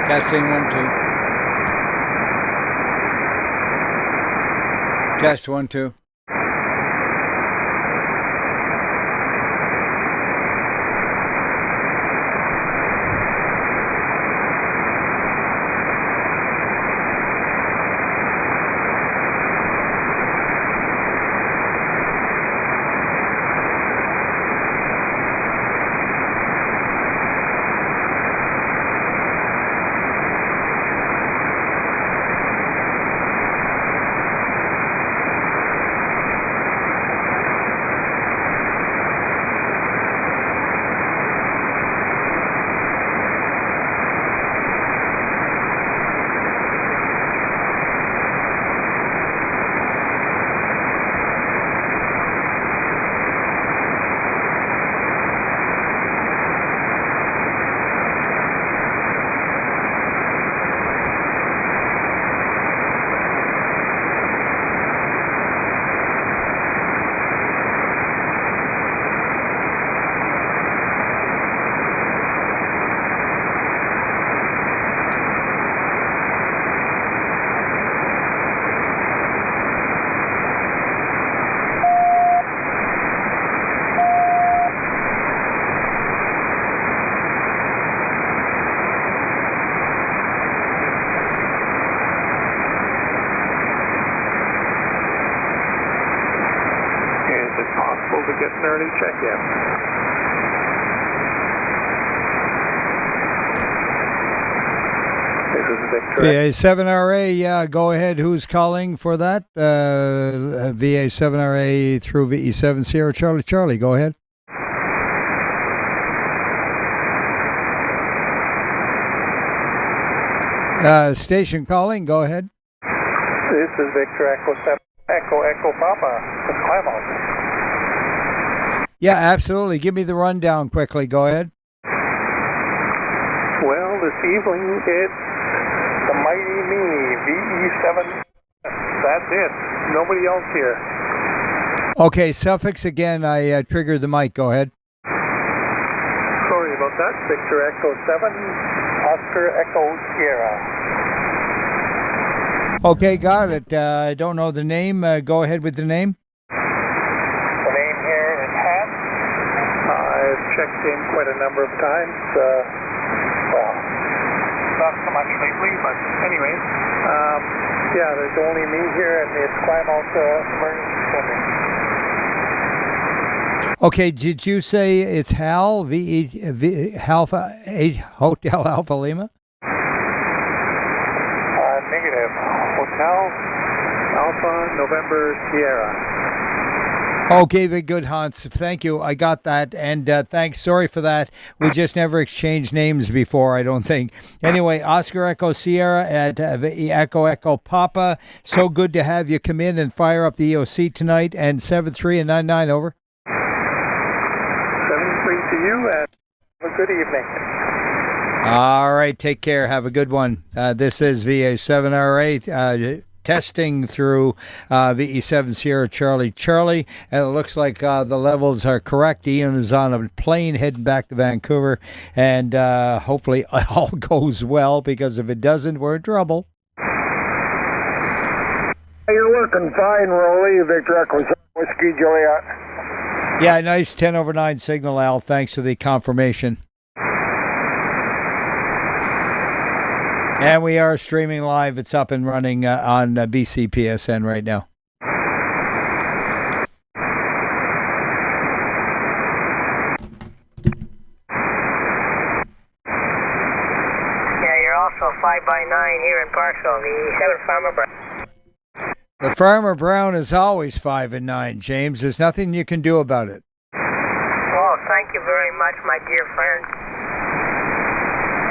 Testing 1 2. Test 1 2. To get an early check-in. This is Victor. VA7RA, yeah, go ahead. Who's calling for that? VA7RA through VE7 Sierra Charlie. Charlie, go ahead. Station calling, go ahead. This is Victor Echo 7, Echo Papa, the Plymouth. Yeah, absolutely. Give me the rundown quickly. Go ahead. Well, this evening it's the Mighty Me, VE7. That's it. Nobody else here. Okay, suffix again. I triggered the mic. Go ahead. Sorry about that. Victor Echo 7, Oscar Echo Sierra. Okay, got it. I don't know the name. Go ahead with the name. Checked in quite a number of times. Well, not so much lately, but anyway. Yeah, there's only me here, and it's Plymouth emergency center. Okay, did you say it's Hal? Alpha 8 Hotel Alpha Lima? Negative. Hotel Alpha November Sierra. Okay, very good, Hans. Thank you. I got that. And thanks. Sorry for that. We just never exchanged names before, I don't think. Anyway, Oscar Echo Sierra at Echo Papa. So good to have you come in and fire up the EOC tonight. And 7-3 and 9-9, over. 7-3 to you, and have a good evening. All right. Take care. Have a good one. This is VA7RA. Testing through VE7 Sierra Charlie, and it looks like the levels are correct. Ian is on a plane heading back to Vancouver, and hopefully all goes well, because if it doesn't, we're in trouble. You're working fine, Roly. Victor Echo Whiskey Juliet. Yeah, nice 10/9 signal, Al. Thanks for the confirmation. And we are streaming live. It's up and running on BCPSN right now. Yeah, you're also 5x9 here in Parksville, the 7 Farmer Brown. The Farmer Brown is always 5 and 9, James. There's nothing you can do about it. Oh, thank you very much, my dear friend.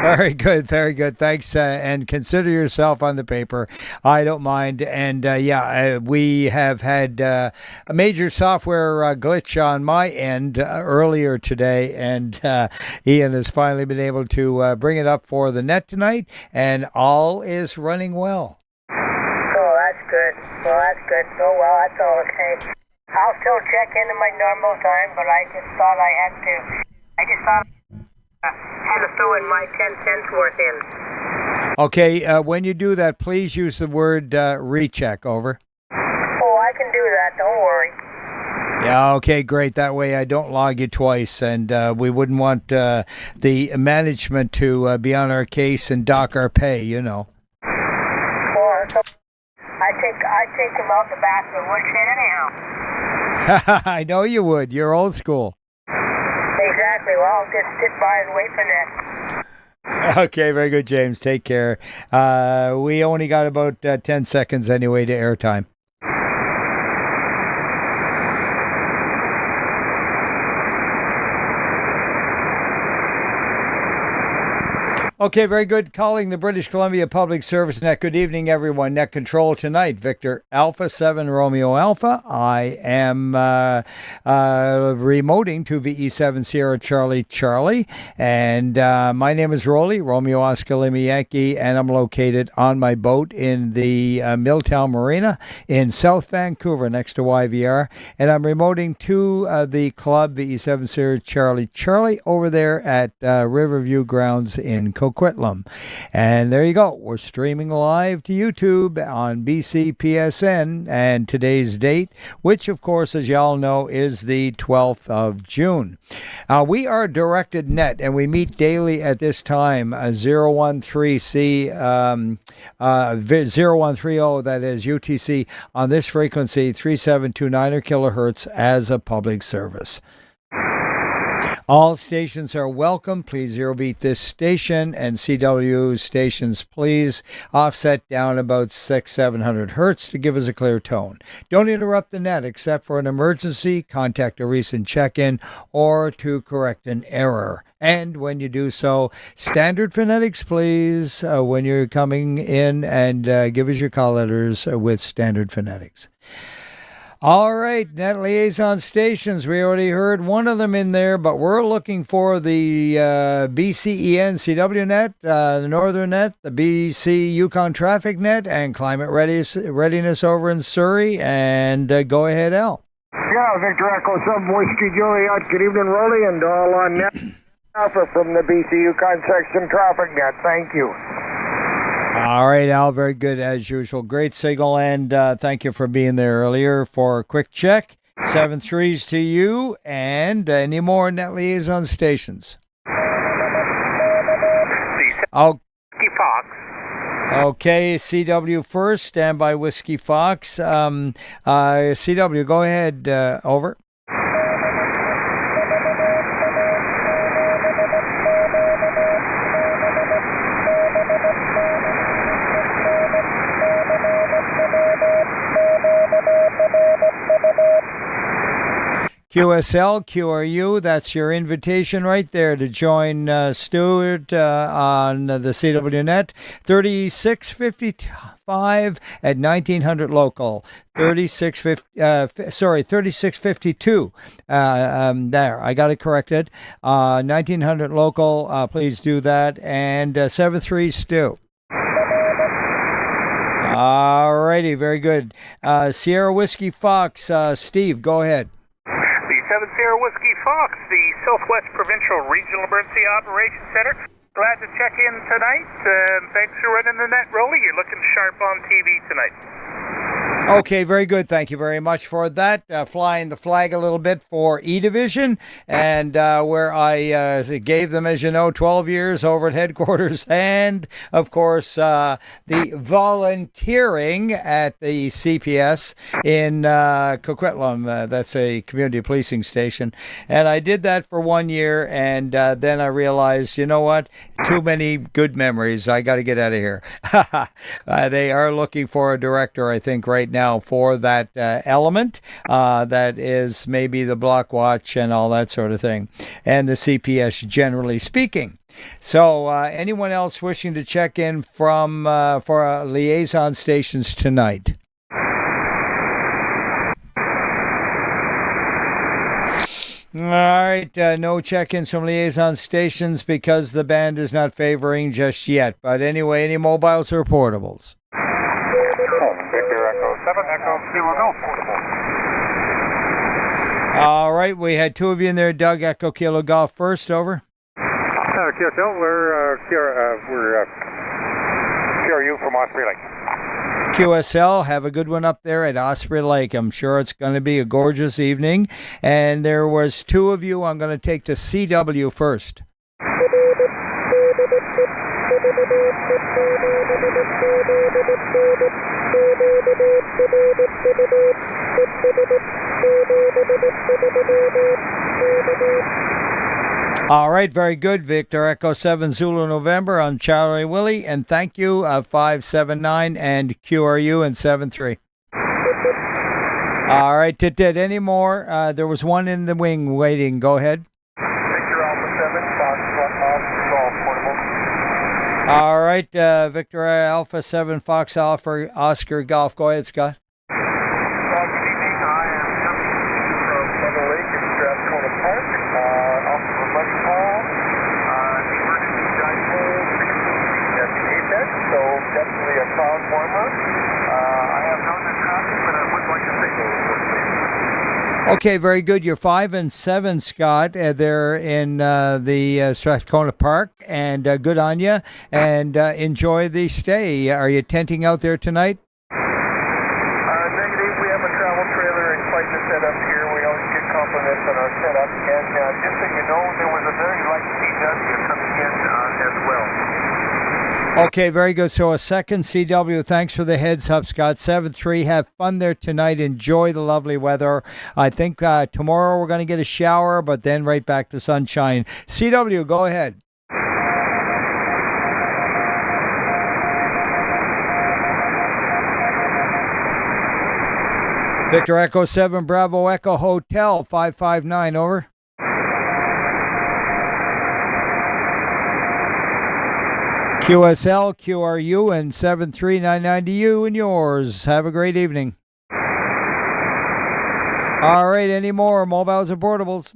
Very good, very good. Thanks, and consider yourself on the paper. I don't mind. And we have had a major software glitch on my end earlier today, and Ian has finally been able to bring it up for the net tonight, and all is running well. Oh, that's good. Well, that's good. Oh, well, that's all okay. I'll still check in at my normal time, but I just thought I had to. I just thought. Had to throw in my 10 cents worth in. Okay, when you do that, please use the word recheck. Over. Oh, I can do that. Don't worry. Yeah, okay, great. That way I don't log you twice, and we wouldn't want the management to be on our case and dock our pay, you know. Well, so I take him out the back of the woodshed anyhow. I know you would. You're old school. Exactly. Well, I'll just sit by and wait for that. Okay, very good, James. Take care. We only got about 10 seconds anyway to airtime. Okay, very good. Calling the British Columbia Public Service Net. Good evening, everyone. Net control tonight. Victor Alpha 7 Romeo Alpha. I am remoting to VE7 Sierra Charlie Charlie. And my name is Roly, Romeo Oscar Lima Yankee, and I'm located on my boat in the Milltown Marina in South Vancouver next to YVR. And I'm remoting to the club VE7 Sierra Charlie Charlie over there at Riverview Grounds in Coquitlam. And there you go. We're streaming live to YouTube on BCPSN, and today's date, which of course, as y'all know, is the 12th of June. We are directed net, and we meet daily at this time, 013C 0130, that is UTC, on this frequency 3729 kilohertz as a public service. All stations are welcome. Please zero beat this station, and CW stations, please offset down about 600-700 hertz to give us a clear tone. Don't interrupt the net except for an emergency, contact a recent check-in, or to correct an error. And when you do so, standard phonetics, please, when you're coming in, and give us your call letters with standard phonetics. All right, net liaison stations. We already heard one of them in there, but we're looking for the BCEN CW net, the Northern net, the BC Yukon Traffic net, and climate readiness over in Surrey. And go ahead, Al. Yeah, Victor Echo 7 Whiskey Juliet. Good evening, Roly, and all on net Alpha from the BC Yukon section traffic net. Thank you. All right, Al, very good as usual. Great signal, and thank you for being there earlier for a quick check. 7-3s to you, and any more net liaison stations? Oh, Whiskey Fox. okay, CW first, stand by Whiskey Fox. CW, go ahead, over. QSL, QRU, that's your invitation right there to join Stuart on the CWNet. 3655 at 1900 local. 3652. There, I got it corrected. 1900 local, please do that. And 73 Stu. All righty, very good. Sierra Whiskey Fox, Steve, go ahead. 7 Sierra Whiskey Fox, the Southwest Provincial Regional Emergency Operations Center. Glad to check in tonight. Thanks for running the net, Roly. You're looking sharp on TV tonight. Okay, very good. Thank you very much for that. Flying the flag a little bit for E Division, and where I gave them, as you know, 12 years over at headquarters, and of course the volunteering at the CPS in Coquitlam. That's a community policing station, and I did that for 1 year, and then I realized, you know what? Too many good memories. I got to get out of here. They are looking for a director, I think, right now for that element that is maybe the block watch and all that sort of thing, and the CPS generally speaking. So anyone else wishing to check in from for liaison stations tonight? All right, no check-ins from liaison stations because the band is not favoring just yet. But anyway, any mobiles or portables? Victor Echo 7 Echo 0 portable. All right, we had two of you in there. Doug, Echo Kilo Golf first, over. QSL, we're QRU from Osprey Lake. QSL, have a good one up there at Osprey Lake. I'm sure it's going to be a gorgeous evening. And there was two of you. I'm going to take the CW first. All right, very good. Victor Echo 7 Zulu November on Charlie Willie, and thank you 579 and QRU and 73. All right, did any more? There was one in the wing waiting. Go ahead. Victor Alpha 7, Fox, Golf, portable. All right, Victor Alpha 7 Fox Alpha Oscar Golf. Go ahead, Scott. Good evening. I am coming from Mother Lake in Strathcona Park, off of a bus call. The emergency dipole at the apex, so definitely a cloud warm-up. I have no traffic, but I would like to signal report, please. Okay, very good. You're 5 and 7, Scott. They're in the Strathcona Park, and good on you. And enjoy the stay. Are you tenting out there tonight? Negative. We have a travel trailer and quite the setup here. We always get compliments on our setup. And just so you know, there was a very light CW coming in as well. Okay, very good. So a second CW. Thanks for the heads up, Scott. 7-3. Have fun there tonight. Enjoy the lovely weather. I think tomorrow we're going to get a shower, but then right back to sunshine. CW, go ahead. Victor Echo 7 Bravo Echo Hotel 559, over. QSL, QRU, and 73990 to you and yours. Have a great evening. All right, any more mobiles or portables?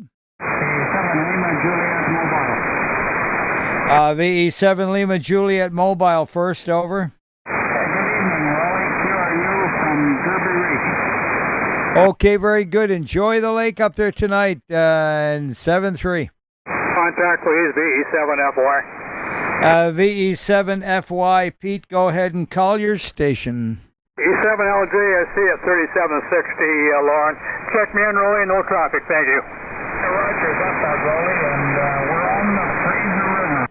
VE7 Lima Juliet Mobile first, over. Good evening, Roly. QRU from Derby Reach. Okay, very good. Enjoy the lake up there tonight. And 7-3. Contact please, VE7FY. VE7FY. Pete, go ahead and call your station. E7LJSC at 3760, Lauren. Check me in, Roly. No traffic. Thank you. Roger, got that, Roly, and we're on the Fraser River.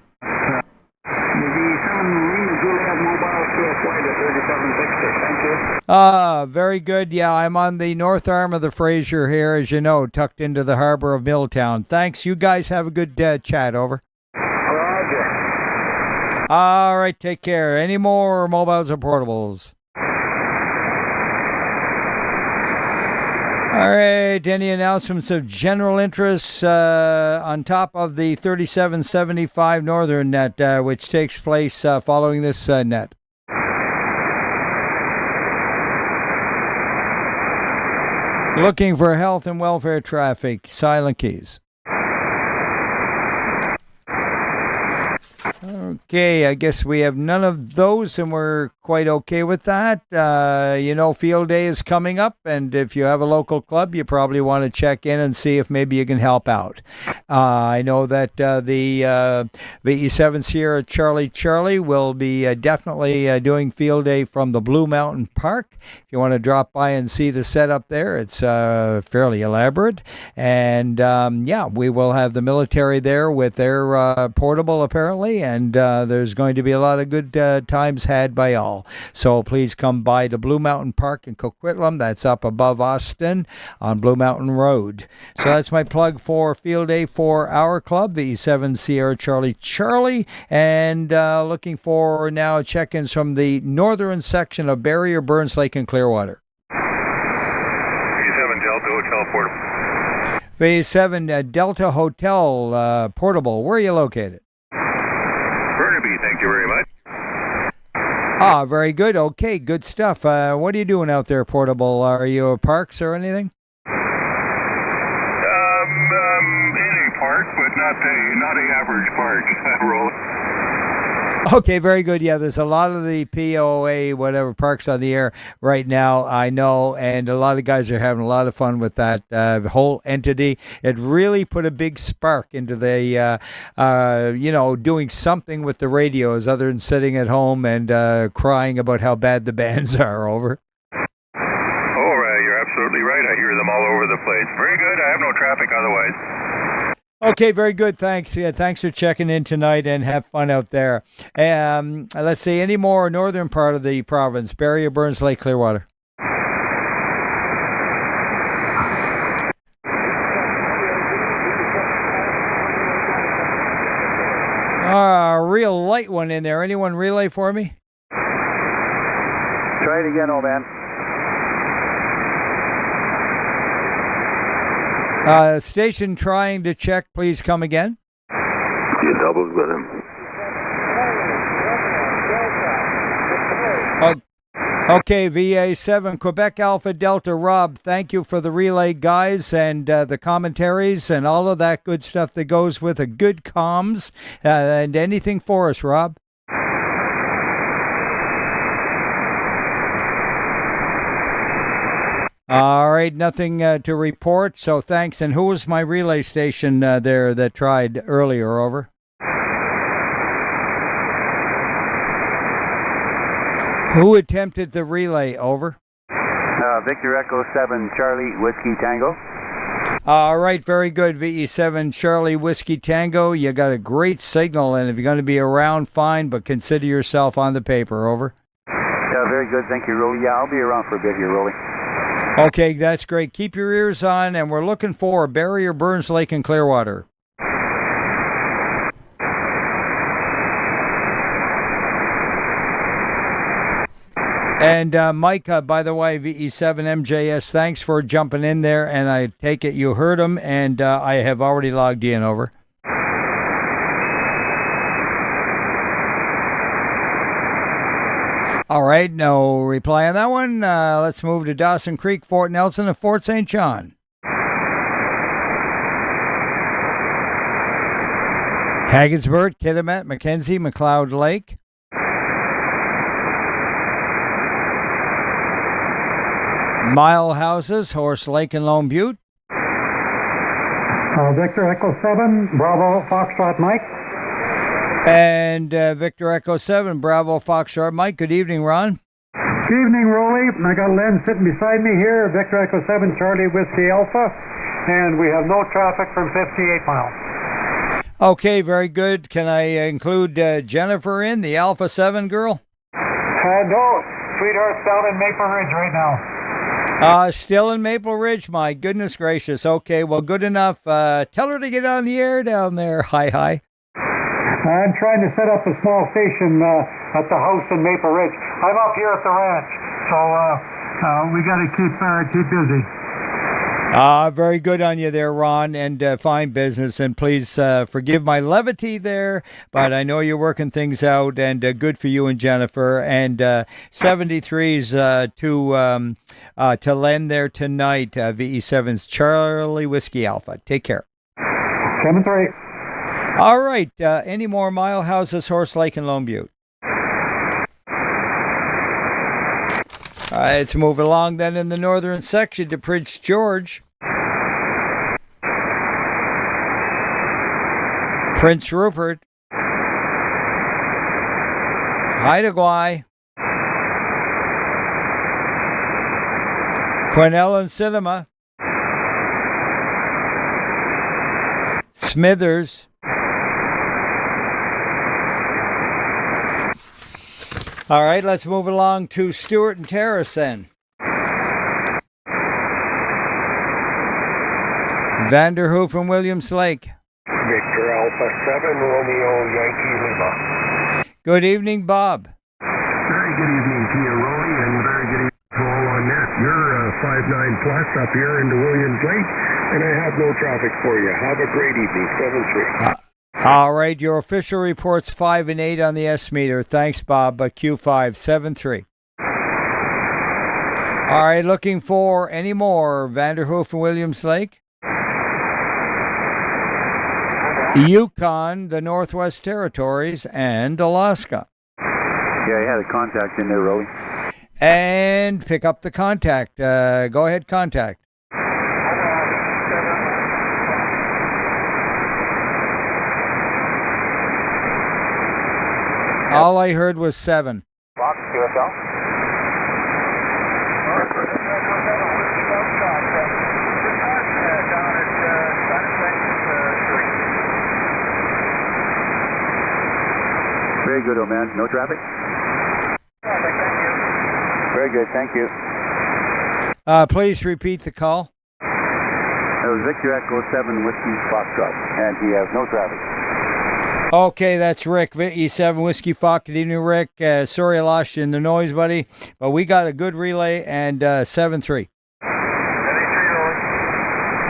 The V7 Lima Juliet Mobile QSY to 3760. Thank you. Very good. Yeah, I'm on the north arm of the Fraser here, as you know, tucked into the harbor of Milltown. Thanks. You guys have a good chat, over. Roger. All right, take care. Any more mobiles or portables? All right, any announcements of general interest on top of the 3775 Northern net, which takes place following this net? Looking for health and welfare traffic, silent keys. Okay, I guess we have none of those, and we're quite okay with that. Field day is coming up, and if you have a local club, you probably want to check in and see if maybe you can help out. I know that the VE7 Sierra Charlie will be definitely doing field day from the Blue Mountain Park. If you want to drop by and see the setup there, it's fairly elaborate. And we will have the military there with their portable, apparently, and there's going to be a lot of good times had by all. So please come by the Blue Mountain Park in Coquitlam. That's up above Austin on Blue Mountain Road. So that's my plug for field day for our club, the E7 Sierra Charlie, and looking for now check-ins from the northern section of Barrier, Burns Lake, and Clearwater. E7 Delta Hotel portable. V7 Delta Hotel portable. Where are you located? Burnaby, thank you very much. Very good. Okay, good stuff. What are you doing out there, portable? Are you at parks or anything? In a park, but not a average park, Roly. Okay, very good. Yeah, there's a lot of the POA, whatever, parks on the air right now, I know, and a lot of guys are having a lot of fun with that whole entity. It really put a big spark into the, doing something with the radios other than sitting at home and crying about how bad the bands are. Over. You're absolutely right. I hear them all over the place. Very good. I have no traffic otherwise. Okay, very good. Thanks. Yeah, thanks for checking in tonight and have fun out there. Let's see, any more northern part of the province? Barrier, Burns Lake, Clearwater. Real light one in there. Anyone relay for me? Try it again, old man. Station trying to check. Please come again. You doubled with him. Okay, VA7, Quebec Alpha Delta, Rob, thank you for the relay, guys, and the commentaries and all of that good stuff that goes with a good comms. And anything for us, Rob? All right, nothing to report, so thanks. And who was my relay station there that tried earlier? Over. Who attempted the relay? Over. Victor Echo 7, Charlie Whiskey Tango. All right, very good. VE7 Charlie Whiskey Tango. You got a great signal, and if you're going to be around, fine, but consider yourself on the paper. Over. Yeah, very good. Thank you, Roly. Yeah, I'll be around for a bit here, Roly. Okay, that's great. Keep your ears on, and we're looking for Barrier, Burns Lake, and Clearwater. And Mike, by the way, VE7 MJS, thanks for jumping in there, and I take it you heard him, and I have already logged in. Over. All right, no reply on that one. Let's move to Dawson Creek, Fort Nelson, and Fort St. John. Haggedsburg, Kitimat, Mackenzie, McLeod Lake. Mile Houses, Horse Lake, and Lone Butte. Victor Echo 7, Bravo Foxtrot Mike. And Victor Echo 7, Bravo Foxtrot Mike. Good evening, Ron. Good evening, Roly. I got Len sitting beside me here, Victor Echo 7, Charlie Whiskey Alpha, and we have no traffic from 58 miles. Okay, very good. Can I include Jennifer in, the Alpha 7 girl? No, sweetheart's down in Maple Ridge right now. Still in Maple Ridge, my goodness gracious. Okay, well, good enough. Tell her to get on the air down there. Hi. I'm trying to set up a small station at the house in Maple Ridge. I'm up here at the ranch, so we got to keep busy. Very good on you there, Ron, and fine business. And please forgive my levity there, but I know you're working things out, and good for you and Jennifer. And 73's to Len there tonight. VE7's Charlie Whiskey Alpha. Take care. 7-3. All right. Any more Mile Houses, Horse Lake, and Lone Butte? All right, let's move along then in the northern section to Prince George. Prince Rupert. Haida Gwaii. Quesnel and Cinema. Smithers. All right, let's move along to Stewart and Terrace then. Vanderhoof and Williams Lake. Victor Alpha 7, Romeo Yankee Lima. Good evening, Bob. Very good evening to you, Roly, and very good evening to all on net. You're 5-9 plus up here into Williams Lake, and I have no traffic for you. Have a great evening, 7-3. All right, your official report's 5 and 8 on the S meter. Thanks, Bob. Q5 7-3. All right, looking for any more Vanderhoof and Williams Lake. Yukon, the Northwest Territories, and Alaska. Yeah, I had a contact in there, Roly. And pick up the contact. Go ahead, contact. All I heard was 7. Fox, QSL. Very good, old man. No traffic? Very good, thank you. Please repeat the call. That was Victor Echo 7 Whiskey Foxtrot, and he has no traffic. Okay, that's Rick, E7 Whiskey Fox. Good evening, Rick. Sorry I lost you in the noise, buddy, but we got a good relay and 7-3.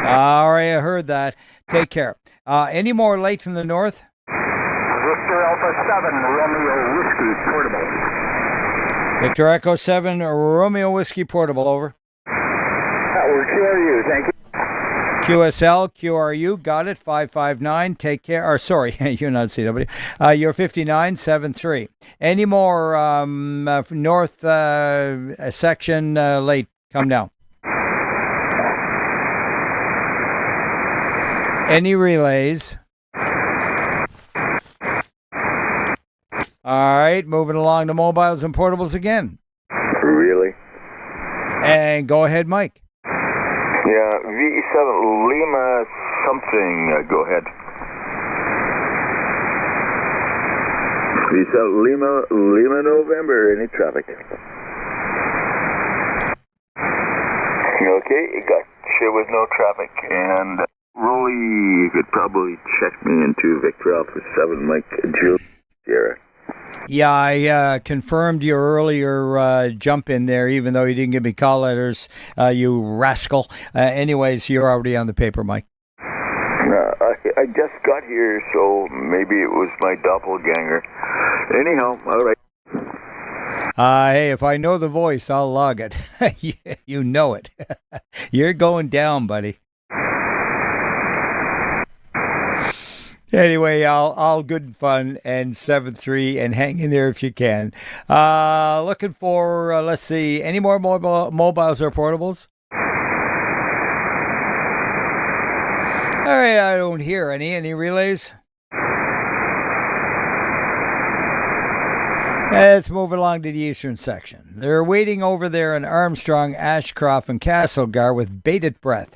All right, I heard that. Take care. Any more late from the north? Victor Alpha 7, Romeo Whiskey, portable. Victor Echo 7, Romeo Whiskey Portable, over. That works. Who are you? Thank you. QSL, QRU, got it, 559, take care. Or sorry, you're not CW. You're 5973. Any more north section late? Come down. Any relays? All right, moving along to mobiles and portables again. Really? And go ahead, Mike. Yeah, VE7 Lima something. Go ahead. VE7 Lima November. Any traffic? Okay, got you with no traffic. And Roly, you could probably check me into Victor Alpha 7 Mike Julia Sierra. Yeah, I confirmed your earlier jump in there, even though you didn't give me call letters, you rascal. Anyways, you're already on the paper, Mike. I just got here, so maybe it was my doppelganger. Anyhow, all right. Hey, if I know the voice, I'll log it. You know it. You're going down, buddy. Anyway, all good fun and 7-3 and hang in there if you can. Looking for, let's see, any more mobiles or portables? All right, I don't hear any. Any relays? Let's move along to the eastern section. They're waiting over there in Armstrong, Ashcroft, and Castlegar with bated breath.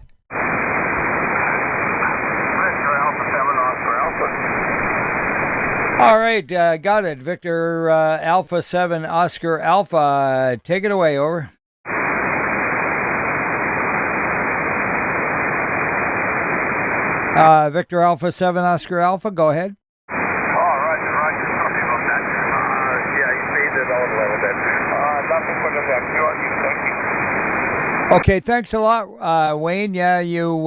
All right, got it. Victor Alpha 7 Oscar Alpha. Take it away, over. Victor Alpha 7 Oscar Alpha, go ahead. Oh, Roger, sorry about that. Yeah, you faded out a little bit. Nothing but thank you. Okay, thanks a lot, Wayne. Yeah, you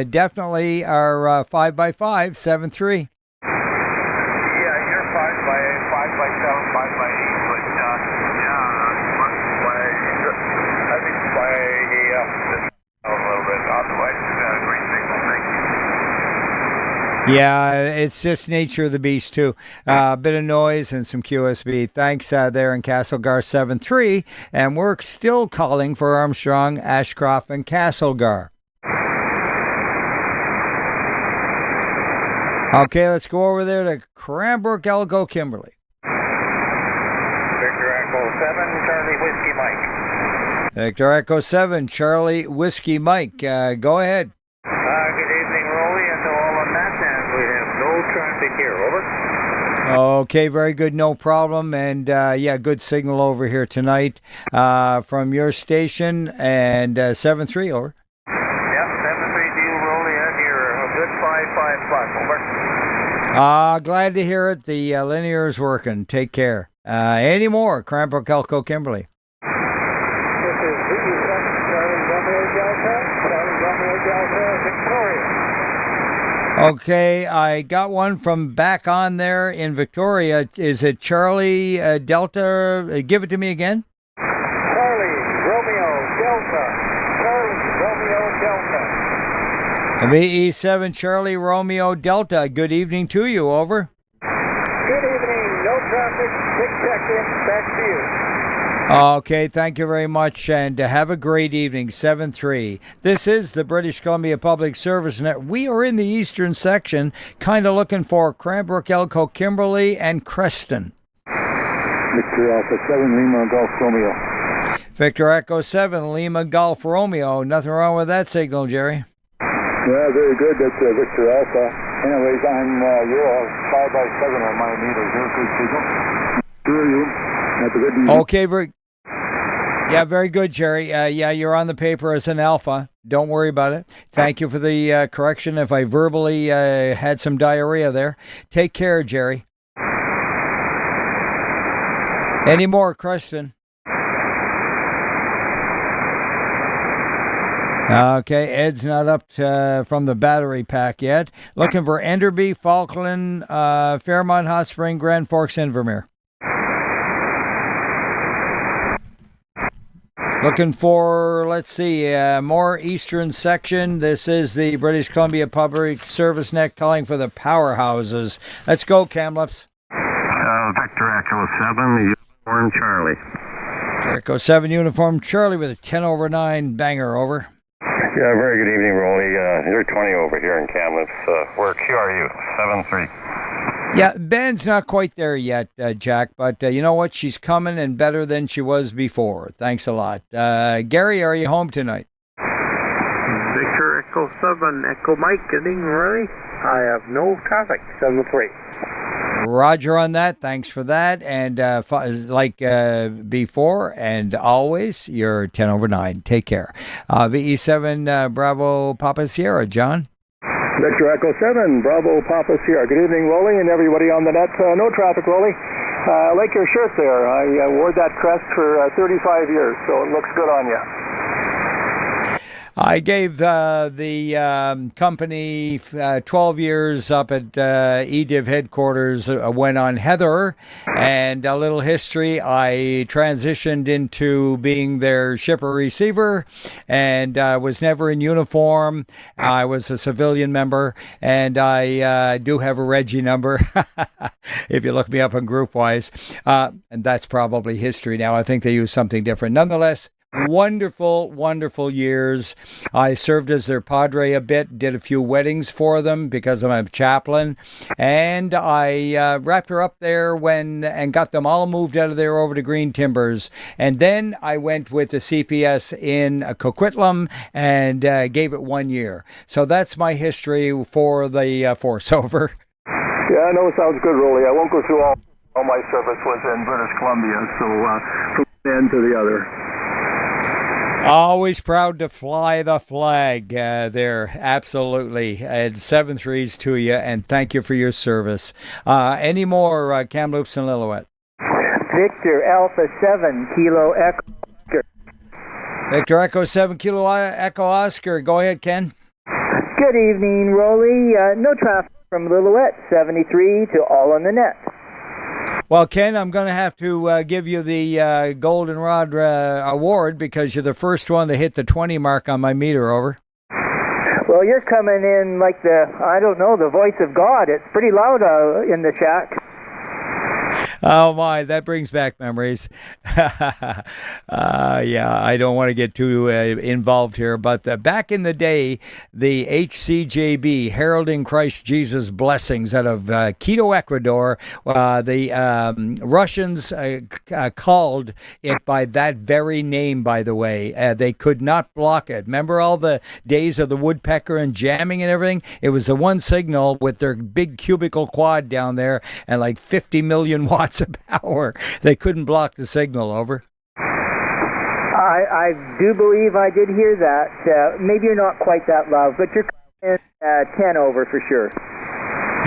definitely are 5x5, 7-3. Yeah, it's just nature of the beast, too. A bit of noise and some QSB. Thanks there in Castlegar 7-3. And we're still calling for Armstrong, Ashcroft, and Castlegar. Okay, let's go over there to Cranbrook, Elko, Kimberley. Victor Echo 7, Charlie Whiskey Mike. Victor Echo 7, Charlie Whiskey Mike. Go ahead. Good evening, Roly, and to all on that, and we have no traffic here, over. Okay, very good, no problem. And yeah, good signal over here tonight from your station, and 7-3, over. Yep, 7-3 to you, Roly, and you're a good 5-5 plus, over. Glad to hear it. The linear is working. Take care. Any more? Cranbrook, Elko, Kimberley. This is VE7 Charlie Romeo Delta, Victoria. Okay, I got one from back on there in Victoria. Is it Charlie Delta? Give it to me again. Charlie Romeo Delta. Charlie Romeo Delta. VE7 Charlie Romeo Delta, good evening to you, over. Good evening. No traffic. Quick check-in. Back to you. Okay, thank you very much, and have a great evening, 7-3. This is the British Columbia Public Service Net. We are in the eastern section, kind of looking for Cranbrook, Elko, Kimberley, and Creston. Victor Alpha 7, Lima Golf Romeo. Victor Echo 7, Lima Golf Romeo. Nothing wrong with that signal, Jerry. Yeah, very good. That's Victor Alpha. Anyways, you're 5x7 on my meter. Here, good signal. Sure, you. Have a good evening. Okay, very good, Jerry. Yeah, you're on the paper as an alpha. Don't worry about it. Thank you for the correction if I verbally had some diarrhea there. Take care, Jerry. Any more, Creston? Okay, Ed's not up from the battery pack yet. Looking for Enderby, Falkland, Fairmont, Hot Spring, Grand Forks, Invermere. Looking for, let's see, more eastern section. This is the British Columbia Public Service Net calling for the powerhouses. Let's go, Kamloops. Victor Echo 7, Uniform Charlie. Victor Echo 7, Uniform Charlie with a 10/9 banger, over. Yeah, very good evening, Roly. You're 20 over here in Kamloops. Where QRU? 7-3. Yeah, Ben's not quite there yet, Jack, but you know what? She's coming and better than she was before. Thanks a lot. Gary, are you home tonight? Victor Echo 7, Echo Mike, getting ready. I have no traffic. 7-3. Roger on that. Thanks for that. And like before and always, you're 10/9. Take care. VE7 Bravo Papa Sierra, John. Victor Echo 7, Bravo Papa Sierra. Good evening, Roly, and everybody on the net. No traffic, Roly. I like your shirt there. I wore that crest for 35 years, so it looks good on you. I gave the company 12 years up at EDIV headquarters, went on Heather, and a little history. I transitioned into being their shipper-receiver, and was never in uniform. I was a civilian member, and I do have a Reggie number, if you look me up on GroupWise. And that's probably history now. I think they use something different. Nonetheless, wonderful years. I served as their padre a bit, did a few weddings for them because I'm a chaplain, and I wrapped her up there and got them all moved out of there over to Green Timbers. And then I went with the CPS in Coquitlam and gave it 1 year. So that's my history for the force. Over. Yeah, no, it sounds good, Roly. I won't go through all my service was in British Columbia, so from one end to the other. Always proud to fly the flag there. Absolutely. And 7-3s to you, and thank you for your service. Any more, Kamloops and Lillooet? Victor Alpha 7, Kilo Echo Oscar. Victor Echo 7, Kilo Echo Oscar. Go ahead, Ken. Good evening, Roly. No traffic from Lillooet, 73 to all on the net. Well, Ken, I'm going to have to give you the Goldenrod Award because you're the first one to hit the 20 mark on my meter, over. Well, you're coming in like the voice of God. It's pretty loud in the shack. Oh, my, that brings back memories. Yeah, I don't want to get too involved here, but back in the day, the HCJB, Heralding Christ Jesus Blessings, out of Quito, Ecuador, the Russians called it by that very name, by the way. They could not block it. Remember all the days of the woodpecker and jamming and everything? It was the one signal with their big cubicle quad down there and like 50 million watts of power. They couldn't block the signal, over. I do believe I did hear that. Maybe you're not quite that loud, but you're coming in 10 over for sure.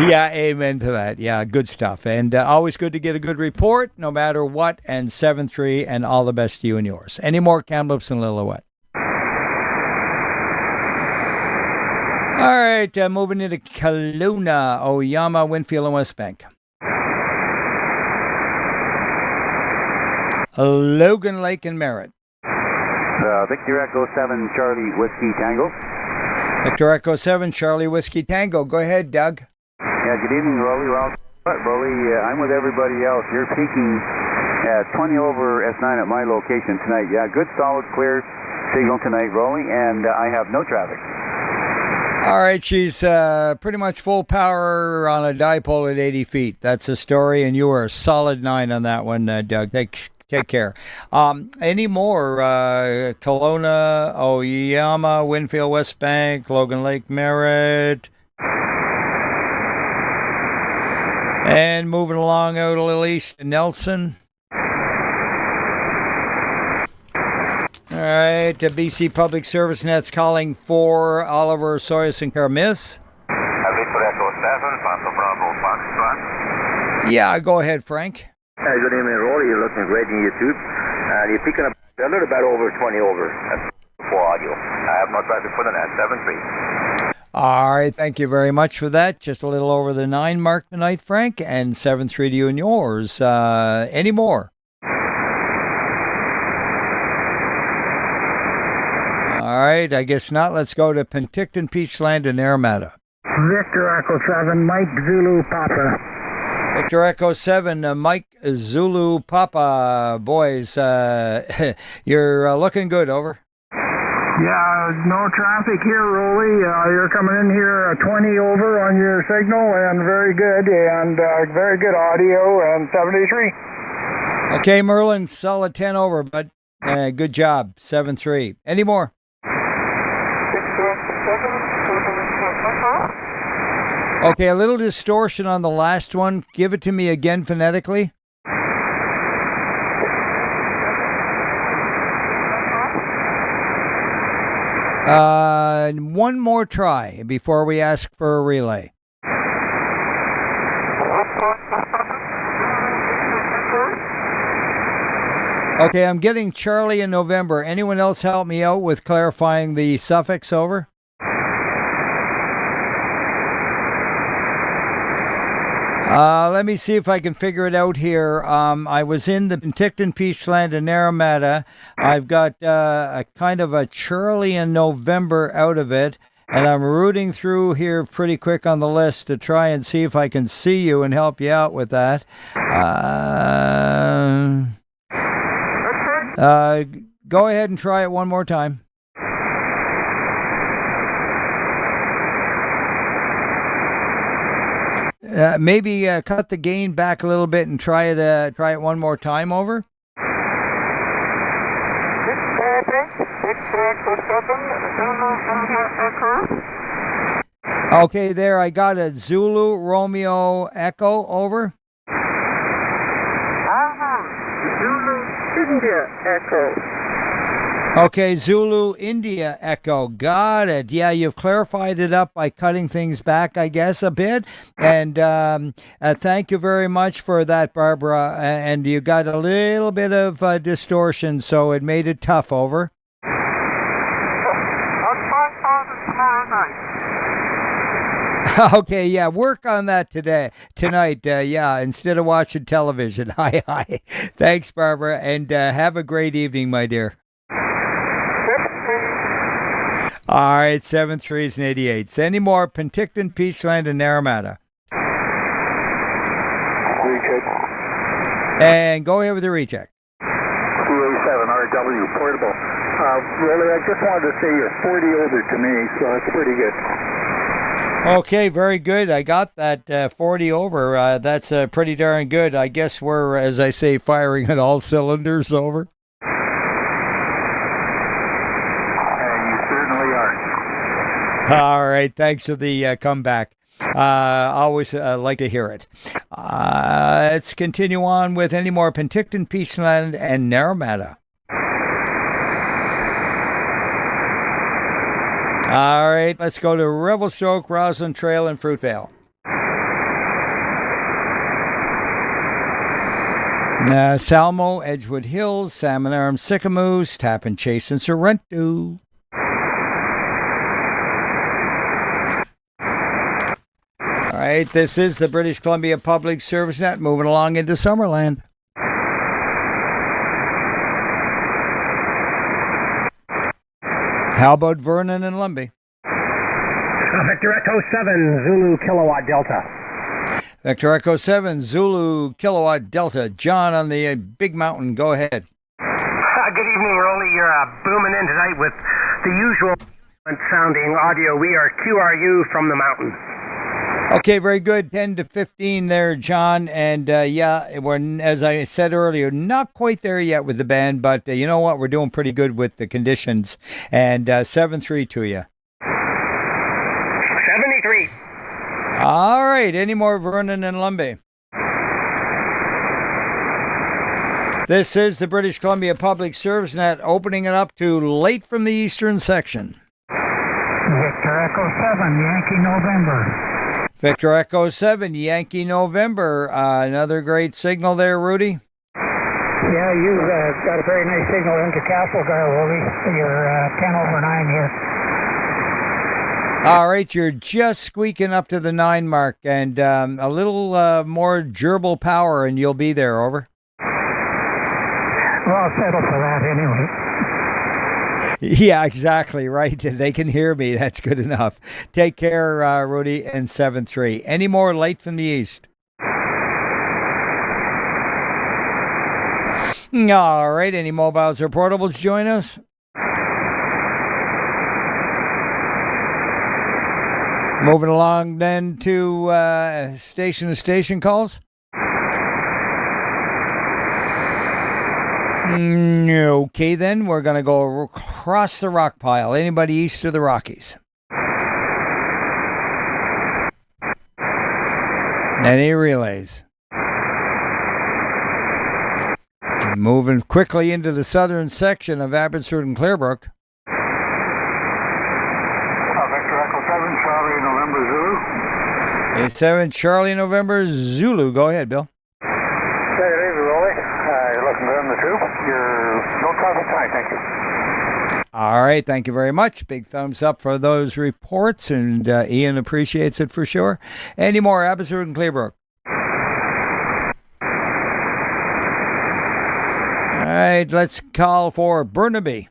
Yeah, amen to that. Yeah, good stuff. And always good to get a good report, no matter what. And 7-3, and all the best to you and yours. Any more Kamloops and Lillooet? All right, moving into Kelowna, Oyama, Winfield, and West Bank. Logan Lake and Merritt. Victor Echo 7, Charlie Whiskey Tango. Victor Echo 7, Charlie Whiskey Tango. Go ahead, Doug. Yeah, good evening, Roly. Well, Roly, I'm with everybody else. You're peaking at 20 over S9 at my location tonight. Yeah, good, solid, clear signal tonight, Roly, and I have no traffic. All right, she's pretty much full power on a dipole at 80 feet. That's the story, and you were a solid 9 on that one, Doug. Take care. Any more? Kelowna, Oyama, Winfield, West Bank, Logan Lake, Merritt. And moving along out a little east, Nelson. All right, BC Public Service Net's calling for Oliver, Soyuz, and Karamis. Victor Echo 7, Papa Bravo, Foxtrot. Yeah, go ahead, Frank. Good evening, Roly. You're looking great in YouTube. You're picking up a little bit over 20 over. That's for audio. I have no traffic for the net, 7-3. All right, thank you very much for that. Just a little over the 9 mark tonight, Frank, and 7-3 to you and yours. Any more? All right, I guess not. Let's go to Penticton, Peachland, and Aramata. Victor Echo 7, Mike Zulu Papa. Victor Echo 7, Mike Zulu Papa. Boys, you're looking good, over. Yeah, no traffic here, Roly. You're coming in here 20 over on your signal, and very good audio, and 73. Okay, Merlin, solid 10 over, but good job, 7-3. Any more? Okay, a little distortion on the last one. Give it to me again phonetically. One more try before we ask for a relay. Okay, I'm getting Charlie in November. Anyone else help me out with clarifying the suffix, over? Let me see if I can figure it out here. I was in the Penticton, Peachland, and Naramata. I've got a kind of a Charlie in November out of it, and I'm rooting through here pretty quick on the list to try and see if I can see you and help you out with that. Go ahead and try it one more time. Maybe cut the gain back a little bit and try it one more time, over. Okay, there, I got a Zulu Romeo Echo, over. Zulu India Echo. Okay, Zulu India Echo. Got it. Yeah, you've clarified it up by cutting things back, I guess, a bit. And thank you very much for that, Barbara. And you got a little bit of distortion, so it made it tough, over. Okay, yeah, work on that tonight, yeah, instead of watching television. Hi. Thanks, Barbara, and have a great evening, my dear. All right, 7-3s and 88s. Any more? Penticton, Peachland, and Naramata. Recheck. And go ahead with the recheck. CA7RW portable. Really, I just wanted to say you're 40 over to me, so that's pretty good. Okay, very good. I got that 40 over. That's pretty darn good. I guess we're, as I say, firing on all cylinders, over. All right, thanks for the comeback. Always like to hear it. Let's continue on with any more Penticton, Peachland, and Naramata. All right, let's go to Revelstoke, Roslyn Trail, and Fruitvale. Salmo, Edgewood Hills, Salmon Arm, Sycamoose, Tappan Chase, and Sorrento. All right, this is the British Columbia Public Service Net, moving along into Summerland. How about Vernon and Lumbee? Victor Echo 7, Zulu Kilowatt Delta. Victor Echo 7, Zulu Kilowatt Delta. John on the Big Mountain, go ahead. Good evening, Roly. You're booming in tonight with the usual sounding audio. We are QRU from the mountain. Okay, very good. 10 to 15 there, John. And yeah, we're, as I said earlier, not quite there yet with the band, but you know what? We're doing pretty good with the conditions. And 7-3 to you. 73. All right. Any more Vernon and Lumby? This is the British Columbia Public Service Net, opening it up to late from the eastern section. Victor Echo 7, Yankee November. Victor Echo 7, Yankee November. Another great signal there, Rudy. Yeah, you've got a very nice signal into Castlegar, Roly. You're 10 over 9 here. All right, you're just squeaking up to the 9 mark, and a little more gerbil power, and you'll be there, over. Well, I'll settle for that anyway. Yeah, exactly, right. They can hear me. That's good enough. Take care, Rudy, and 7-3. Any more late from the east? All right, any mobiles or portables join us? Moving along then to station-to-station calls. Okay, then we're going to go across the rock pile. Anybody east of the Rockies? Any relays? Moving quickly into the southern section of Abbotsford and Clearbrook. Victor Echo 7, Charlie November Zulu. 7 Charlie November Zulu. Go ahead, Bill. Take it easy, Roly. You're looking good in the tube. You're no traffic tonight, thank you. All right, thank you very much. Big thumbs up for those reports, and Ian appreciates it for sure. Any more Abbotsford and Clearbrook? All right, let's call for Burnaby.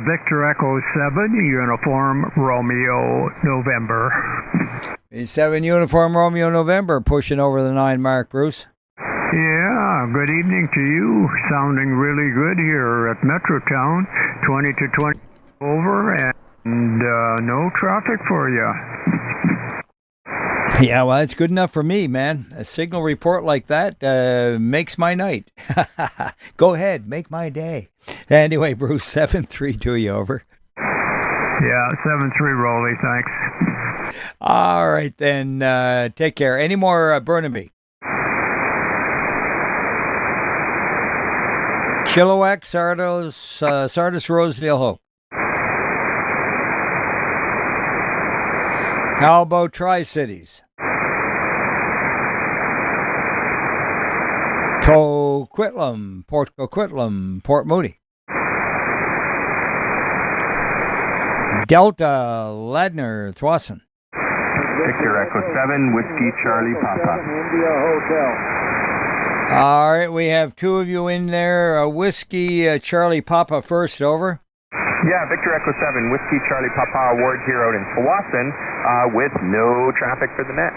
Victor Echo 7, Uniform Romeo November. 7 Uniform Romeo November, pushing over the 9 mark, Bruce. Yeah, good evening to you. Sounding really good here at Metrotown. 20 to 20 over, and no traffic for you. Yeah, well, it's good enough for me, man. A signal report like that makes my night. Go ahead, make my day. Anyway, Bruce, 7-3 to you, over. Yeah, 7-3, Roly, thanks. All right, then, take care. Any more Burnaby? Chilliwack, Sardis, Rosedale, Hope. How about Tri-Cities? Coquitlam, Port Coquitlam, Port Moody. Delta, Ladner, Thwasson. Victor Echo 7, Whiskey Charlie Papa. India Hotel. All right, we have 2 of you in there. Whiskey Charlie Papa first, over. Yeah, Victor Echo 7, Whiskey Charlie Papa Ward here out in Tsawwassen with no traffic for the net.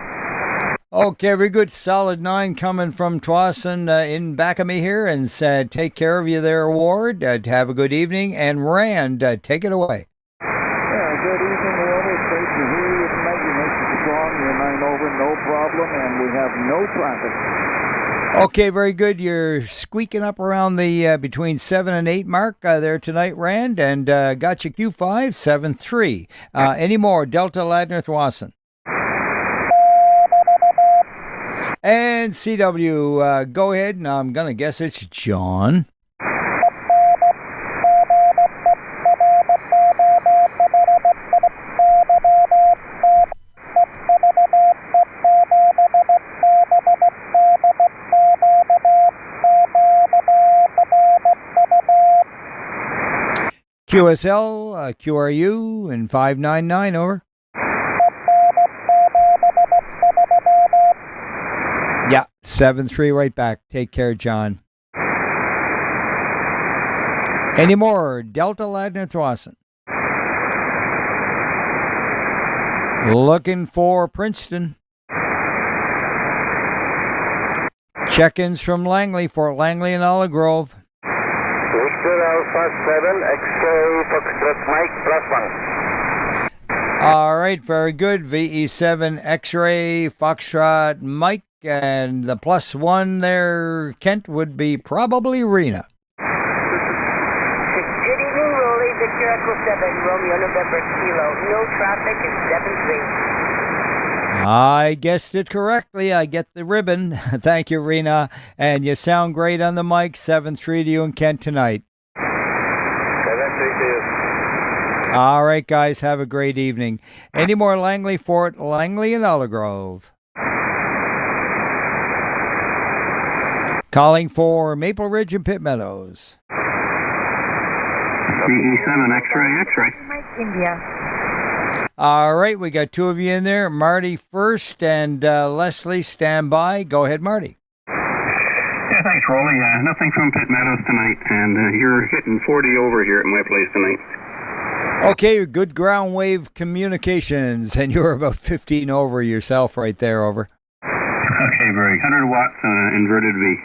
Okay, very good. Solid 9 coming from Tsawwassen in back of me here, and said, take care of you there, Ward. Have a good evening. And Rand, take it away. Yeah, good evening, Roly. It's great to hear you tonight. You're nice and strong. You're 9 over, no problem, and we have no traffic. Okay, very good. You're squeaking up around the between 7 and 8 mark there tonight, Rand, and got you Q5, 7-3. Any more? Delta, Ladner, Thwasson. And CW, go ahead, and I'm going to guess it's John. QSL, QRU, and 599, over. Yeah, 7-3 right back. Take care, John. Any more? Delta, Ladner, Thwasson. Looking for Princeton. Check-ins from Langley, Fort Langley and Olive Grove. Victor Alpha 7, X-ray Foxtrot Mike, +1. All right, very good. VE7 X-ray Foxtrot Mike, and the +1 there, Kent, would be probably Rena. Good evening, Roly. Victor Echo 7, Romeo November Kilo. No traffic is 7-3. I guessed it correctly. I get the ribbon. Thank you, Rena. And you sound great on the mic. 7-3 to you and Kent tonight. 7-3 to you. All right, guys. Have a great evening. Any more Langley, Fort Langley, and Olive Grove? Calling for Maple Ridge and Pitt Meadows. BE7 X-ray, X-ray. Mike, India. All right, we got two of you in there. Marty first and Leslie, stand by. Go ahead, Marty. Yeah, thanks, Roly. Nothing from Pitt Meadows tonight, and you're hitting 40 over here at my place tonight. Okay, good ground wave communications, and you're about 15 over yourself right there, over. Okay, very 100 watts inverted V.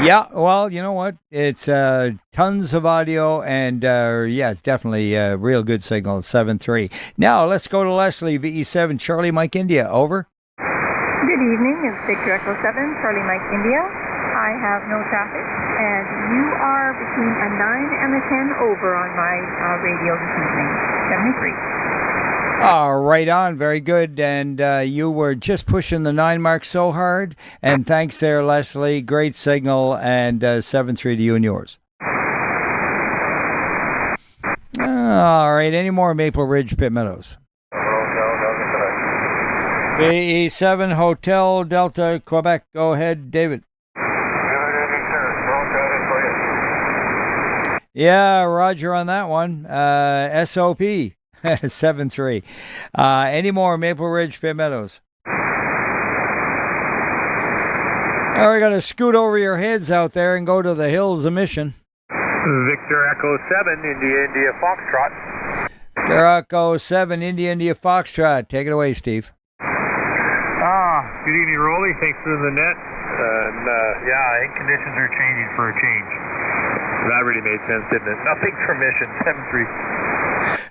Yeah, well, you know what? It's tons of audio, and yeah, it's definitely a real good signal, 7-3. Now, let's go to Leslie, VE7, Charlie Mike India, over. Good evening, it's Victor Echo 7, Charlie Mike India. I have no traffic, and you are between a 9 and a 10 over on my radio this evening, 73. Right on, very good. And you were just pushing the 9 mark so hard. And thanks there, Leslie. Great signal, and 7-3 to you and yours. All right, any more Maple Ridge, Pitt Meadows? VE7 Hotel Delta, Quebec. Go ahead, David. Good evening, sir. Roll traffic for you. Yeah, Roger on that one. SOP. 7-3. Any more Maple Ridge, Pitt Meadows? Now we're going to scoot over your heads out there and go to the hills of Mission. Victor Echo 7, India Foxtrot. Victor Echo 7, India Foxtrot. Take it away, Steve. Good evening, Roly. Thanks for the net. Yeah, I think conditions are changing for a change. That really made sense, didn't it? Nothing for Mission, 7-3.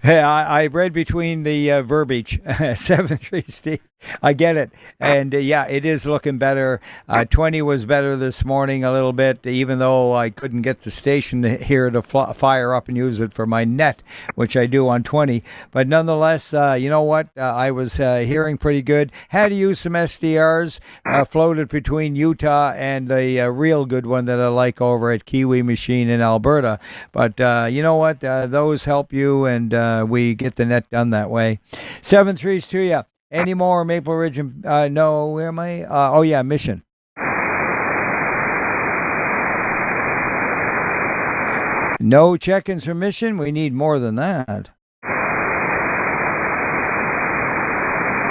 Hey, I read between the verbiage. 7-3, Steve. I get it. And yeah, it is looking better. 20 was better this morning a little bit, even though I couldn't get the station here to fire up and use it for my net, which I do on 20. But nonetheless, you know what? I was hearing pretty good. Had to use some SDRs, floated between Utah and the real good one that I like over at Kiwi Machine in Alberta. But you know what? Those help you, and we get the net done that way. 7-3s to you. Any more Maple Ridge? No, where am I? Oh, yeah, Mission. No check-ins for Mission. We need more than that.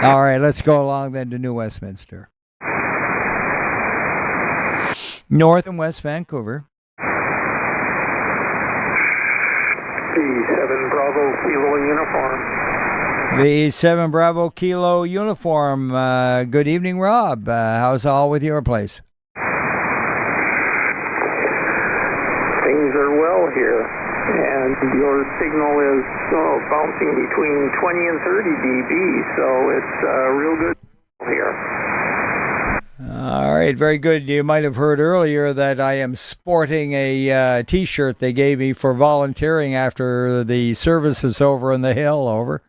All right, let's go along then to New Westminster. North and West Vancouver. C7 Bravo Kilo Uniform. V7 Bravo Kilo Uniform. Good evening, Rob. How's all with your place? Things are well here, and your signal is bouncing between 20 and 30 dB, so it's real good here. All right, very good. You might have heard earlier that I am sporting a T-shirt they gave me for volunteering after the services over in the hill, over.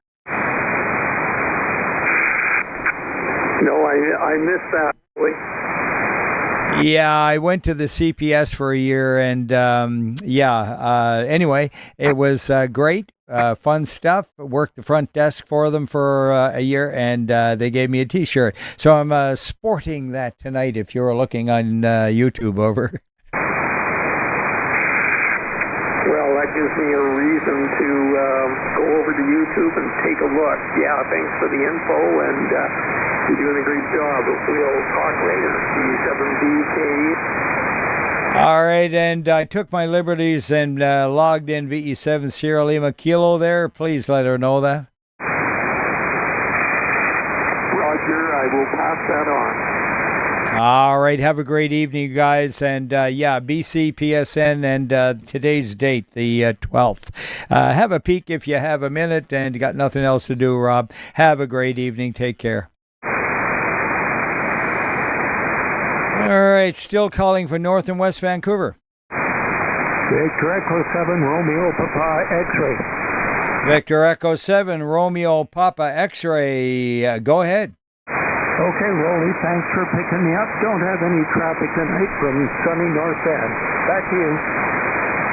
No, I missed that. Yeah, I went to the CPS for a year, and anyway, it was great, fun stuff. Worked the front desk for them for a year, and they gave me a T-shirt. So I'm sporting that tonight if you're looking on YouTube, over. Well, that gives me a reason to go over to YouTube and take a look. Yeah, thanks for the info, and you're doing a great job. We'll talk later. C7BK. All right, and I took my liberties and logged in VE7 Sierra Lima Kilo there. Please let her know that. I will pass that on. All right. Have a great evening, guys. And BCPSN and today's date, the 12th. Have a peek if you have a minute and you got nothing else to do, Rob. Have a great evening. Take care. All right. Still calling for North and West Vancouver. Victor Echo 7, Romeo Papa X-ray. Victor Echo 7, Romeo Papa X-ray. Go ahead. Okay, Roly, thanks for picking me up. Don't have any traffic tonight from sunny North End. Back to you.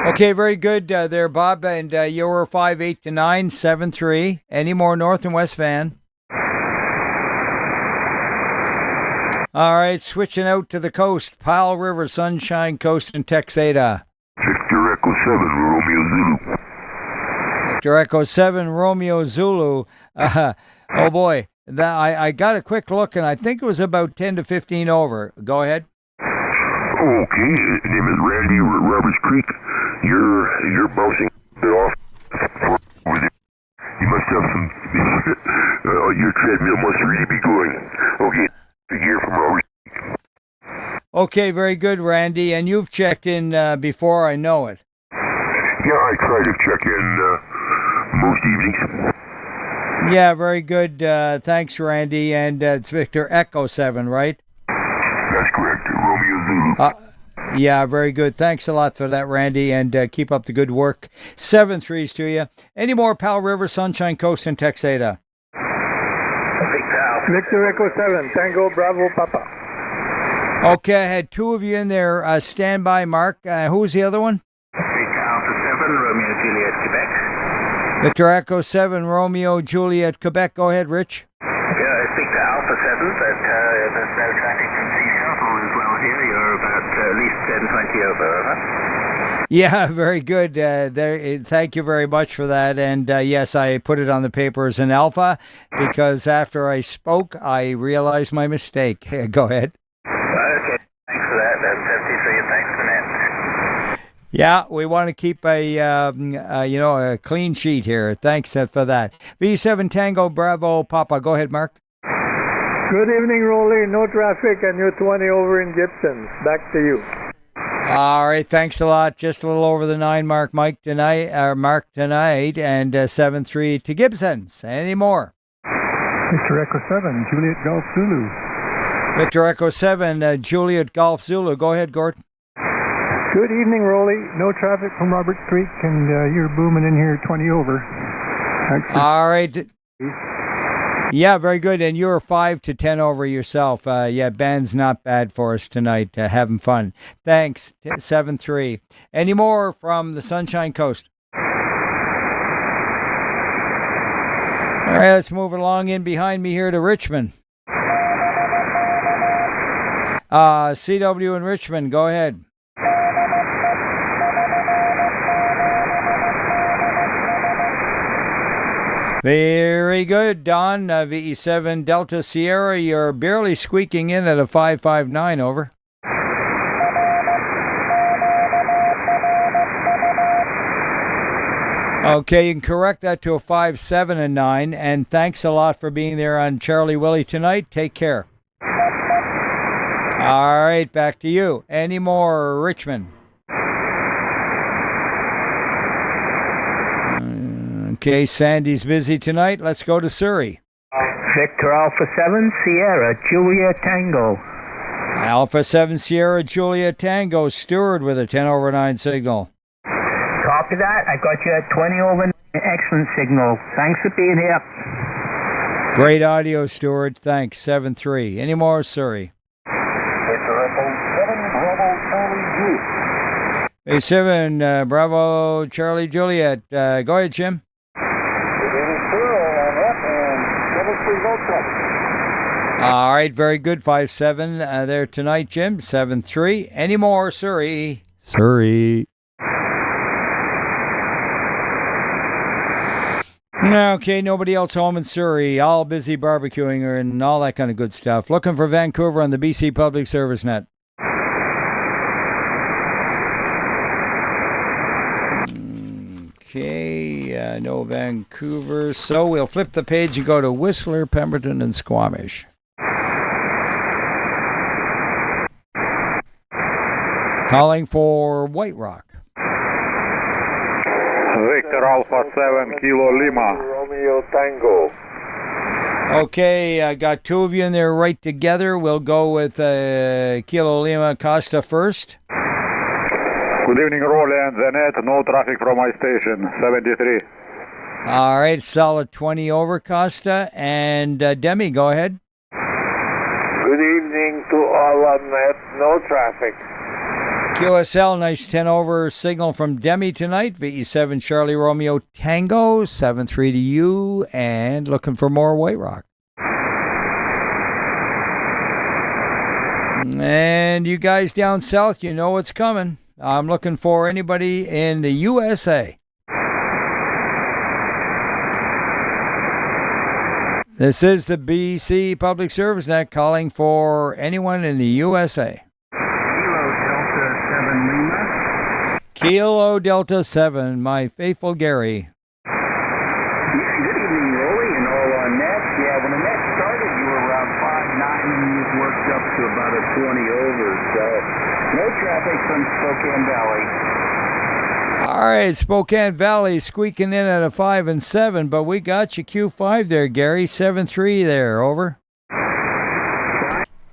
Okay, very good there, Bob. And you were 5-8 to 9, 7-3. Any more North and West Van? All right, switching out to the coast. Powell River, Sunshine Coast, and Texada. Victor Echo 7, Romeo Zulu. Victor Echo 7, Romeo Zulu. Oh, boy. I got a quick look, and I think it was about 10 to 15 over. Go ahead. Okay, name is Randy Roberts Creek. You're bouncing off. You must have some. Your treadmill must really be going. Okay, here from Roberts. Okay, very good, Randy. And you've checked in before, I know it. Yeah, I try to check in most evenings. Yeah, very good. Thanks, Randy. And it's Victor Echo 7, right? That's correct. Romeo Zulu. Yeah, very good. Thanks a lot for that, Randy, and keep up the good work. 7-3s to you. Any more Powell River, Sunshine Coast, and Texada? Victor Echo 7, Tango Bravo Papa. Okay, I had two of you in there. Stand by, Mark. Who was the other one? Victor Alpha 7, Romeo Juliet, Quebec. Victor Echo 7, Romeo Juliet, Quebec. Go ahead, Rich. Yeah, it's Victor Alpha 7, but there's no traffic from Sea Shuttle as well here. You're about at least 10:20 over, over. Yeah, very good. Thank you very much for that. And yes, I put it on the paper as an alpha because after I spoke, I realized my mistake. Go ahead. Okay, thanks for that. That's 73. Thanks for that. Yeah, we want to keep a clean sheet here. Thanks for that. V7 Tango Bravo Papa. Go ahead, Mark. Good evening, Roly. No traffic, and you're 20 over in Gibson. Back to you. All right, thanks a lot. Just a little over the 9 mark, Mark tonight, and 7-3 to Gibsons. Any more? Victor Echo 7, Juliet Golf Zulu. Victor Echo 7, Juliet Golf Zulu. Go ahead, Gordon. Good evening, Roly. No traffic from Roberts Creek, and you're booming in here 20 over. All right. Yeah, very good. And you're 5 to 10 over yourself. Band's not bad for us tonight. Having fun. Thanks. 7-3. Any more from the Sunshine Coast? All right, let's move along in behind me here to Richmond. CW in Richmond, go ahead. Very good, Don. VE7 Delta Sierra, you're barely squeaking in at a 559, over. Okay, you can correct that to a 5-7 and 9, and thanks a lot for being there on Charlie Willie tonight. Take care. All right, back to you. Any more, Richmond? Okay, Sandy's busy tonight. Let's go to Surrey. Victor Alpha 7, Sierra, Julia Tango. Alpha 7 Sierra, Julia Tango, Stewart with a 10 over 9 signal. Copy that. I got you at 20 over 9. Excellent signal. Thanks for being here. Great audio, Stewart. Thanks. 7-3. Any more, Surrey? A7, Bravo, Charlie Juliet. Go ahead, Jim. All right, very good. 5-7 there tonight, Jim. 7-3. Any more, Surrey? Surrey. Okay, nobody else home in Surrey. All busy barbecuing and all that kind of good stuff. Looking for Vancouver on the BC Public Service Net. Okay, no Vancouver. So we'll flip the page and go to Whistler, Pemberton, and Squamish. calling for White Rock. Victor Alpha 7 Kilo Lima. Romeo Tango. Okay, I got two of you in there right together. We'll go with Kilo Lima Costa first. Good evening, Roly and the net. No traffic from my station, 73. All right, solid 20 over Costa. And Demi, go ahead. Good evening to all on net. No traffic. QSL, nice 10 over signal from Demi tonight. VE7 Charlie Romeo Tango, 7-3 to you, and looking for more White Rock. And you guys down south, you know what's coming. I'm looking for anybody in the USA. This is the BC Public Service Net calling for anyone in the USA. Kilo Delta 7, my faithful Gary. Good evening, Roly, and all on net. Yeah, when the net started, you were around 5'9", and you've worked up to about a 20 over. So, no traffic from Spokane Valley. All right, Spokane Valley squeaking in at a 5 and 7, but we got you Q5 there, Gary. 7-3 there, over. I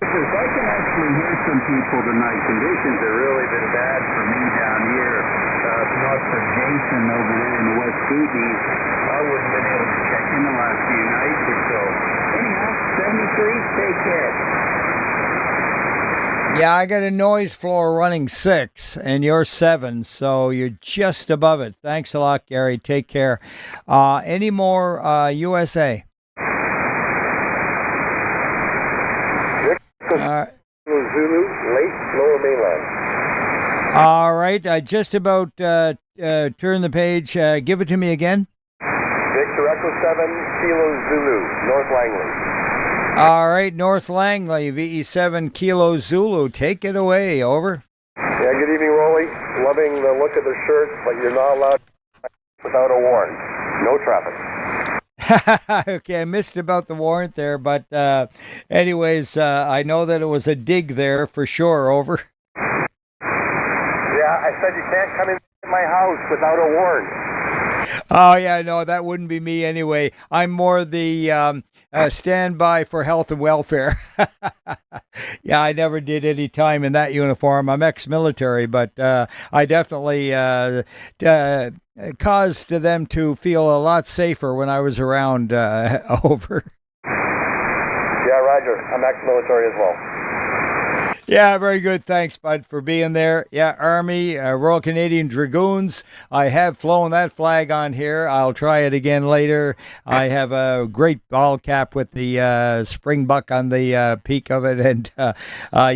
can actually hear some people tonight. Conditions have really been bad for me down here. North of Jason over there in the West Kootenays. I wouldn't been able to check in the last few nights or so. Anyhow, 73, take care. Yeah, I got a noise floor running 6, and you're 7, so you're just above it. Thanks a lot, Gary. Take care. Any more USA? Zulu, late lower mainland. All right, I just about turned the page. Give it to me again. Victor Echo 7, Kilo Zulu, North Langley. All right, North Langley, VE7 Kilo Zulu. Take it away, over. Yeah, good evening, Roly. Loving the look of the shirt, but you're not allowed without a warrant. No traffic. Okay, I missed about the warrant there, but anyways, I know that it was a dig there for sure, over. Yeah, I said you can't come in my house without a warrant. Oh, yeah, no, that wouldn't be me anyway. I'm more the standby for health and welfare. Yeah, I never did any time in that uniform. I'm ex-military, but I definitely caused them to feel a lot safer when I was around, over. Yeah, Roger. I'm ex-military as well. Yeah, very good. Thanks, bud, for being there. Yeah, Army, Royal Canadian Dragoons. I have flown that flag on here. I'll try it again later. I have a great ball cap with the springbuck on the peak of it, and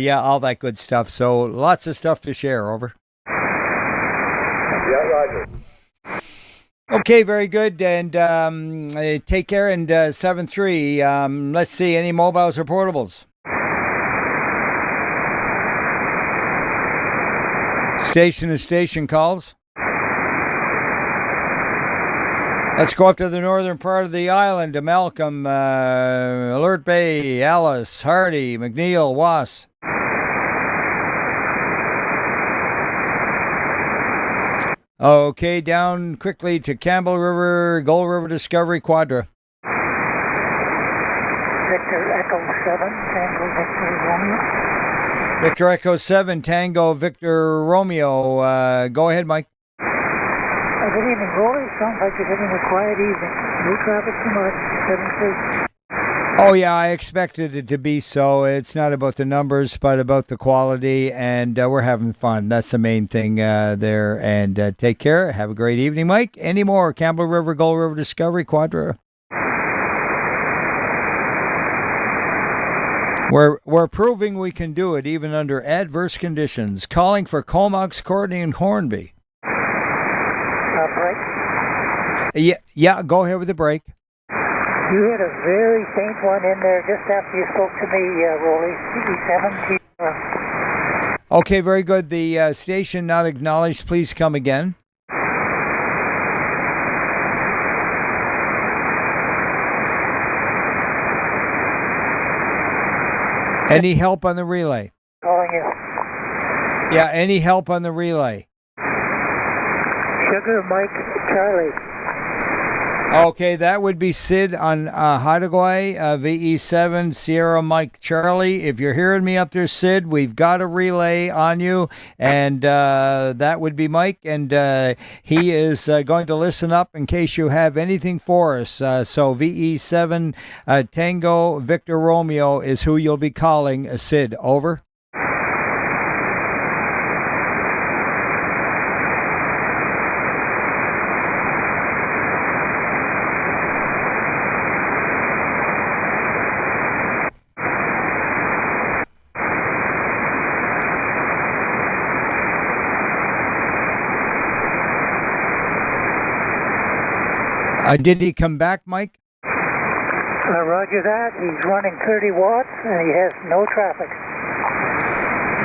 yeah, all that good stuff. So lots of stuff to share, over. Yeah, Roger. Okay, very good. And take care. And 7-3. Let's see, any mobiles or portables? Station to station calls. Let's go up to the northern part of the island to Malcolm, Alert Bay, Alice, Hardy, McNeil, Was. Okay, down quickly to Campbell River, Gold River Discovery, Quadra. Victor Echo 7, Tango Victor Romeo. Victor Echo 7, Tango Victor Romeo. Go ahead, Mike. Good evening, Roly. Sounds like you're having a quiet evening. No traffic tonight. 7-3. Oh, yeah, I expected it to be so. It's not about the numbers, but about the quality, and we're having fun. That's the main thing there. And take care. Have a great evening, Mike. Any more? Campbell River, Gold River Discovery, Quadra. We're proving we can do it even under adverse conditions. Calling for Comox, Courtney, and Hornby. Break? Yeah, go ahead with the break. You had a very faint one in there just after you spoke to me, Roly. CE7. Okay, very good. The station not acknowledged. Please come again. Any help on the relay? Calling you. Yeah, any help on the relay? Sugar Mike Charlie. Okay, that would be Sid on Haudenosaunee, VE7 Sierra Mike Charlie. If you're hearing me up there, Sid, we've got a relay on you, and that would be Mike, and he is going to listen up in case you have anything for us. So VE7 Tango Victor Romeo is who you'll be calling. Sid, over. Did he come back, Mike? Roger that. He's running 30 watts and he has no traffic.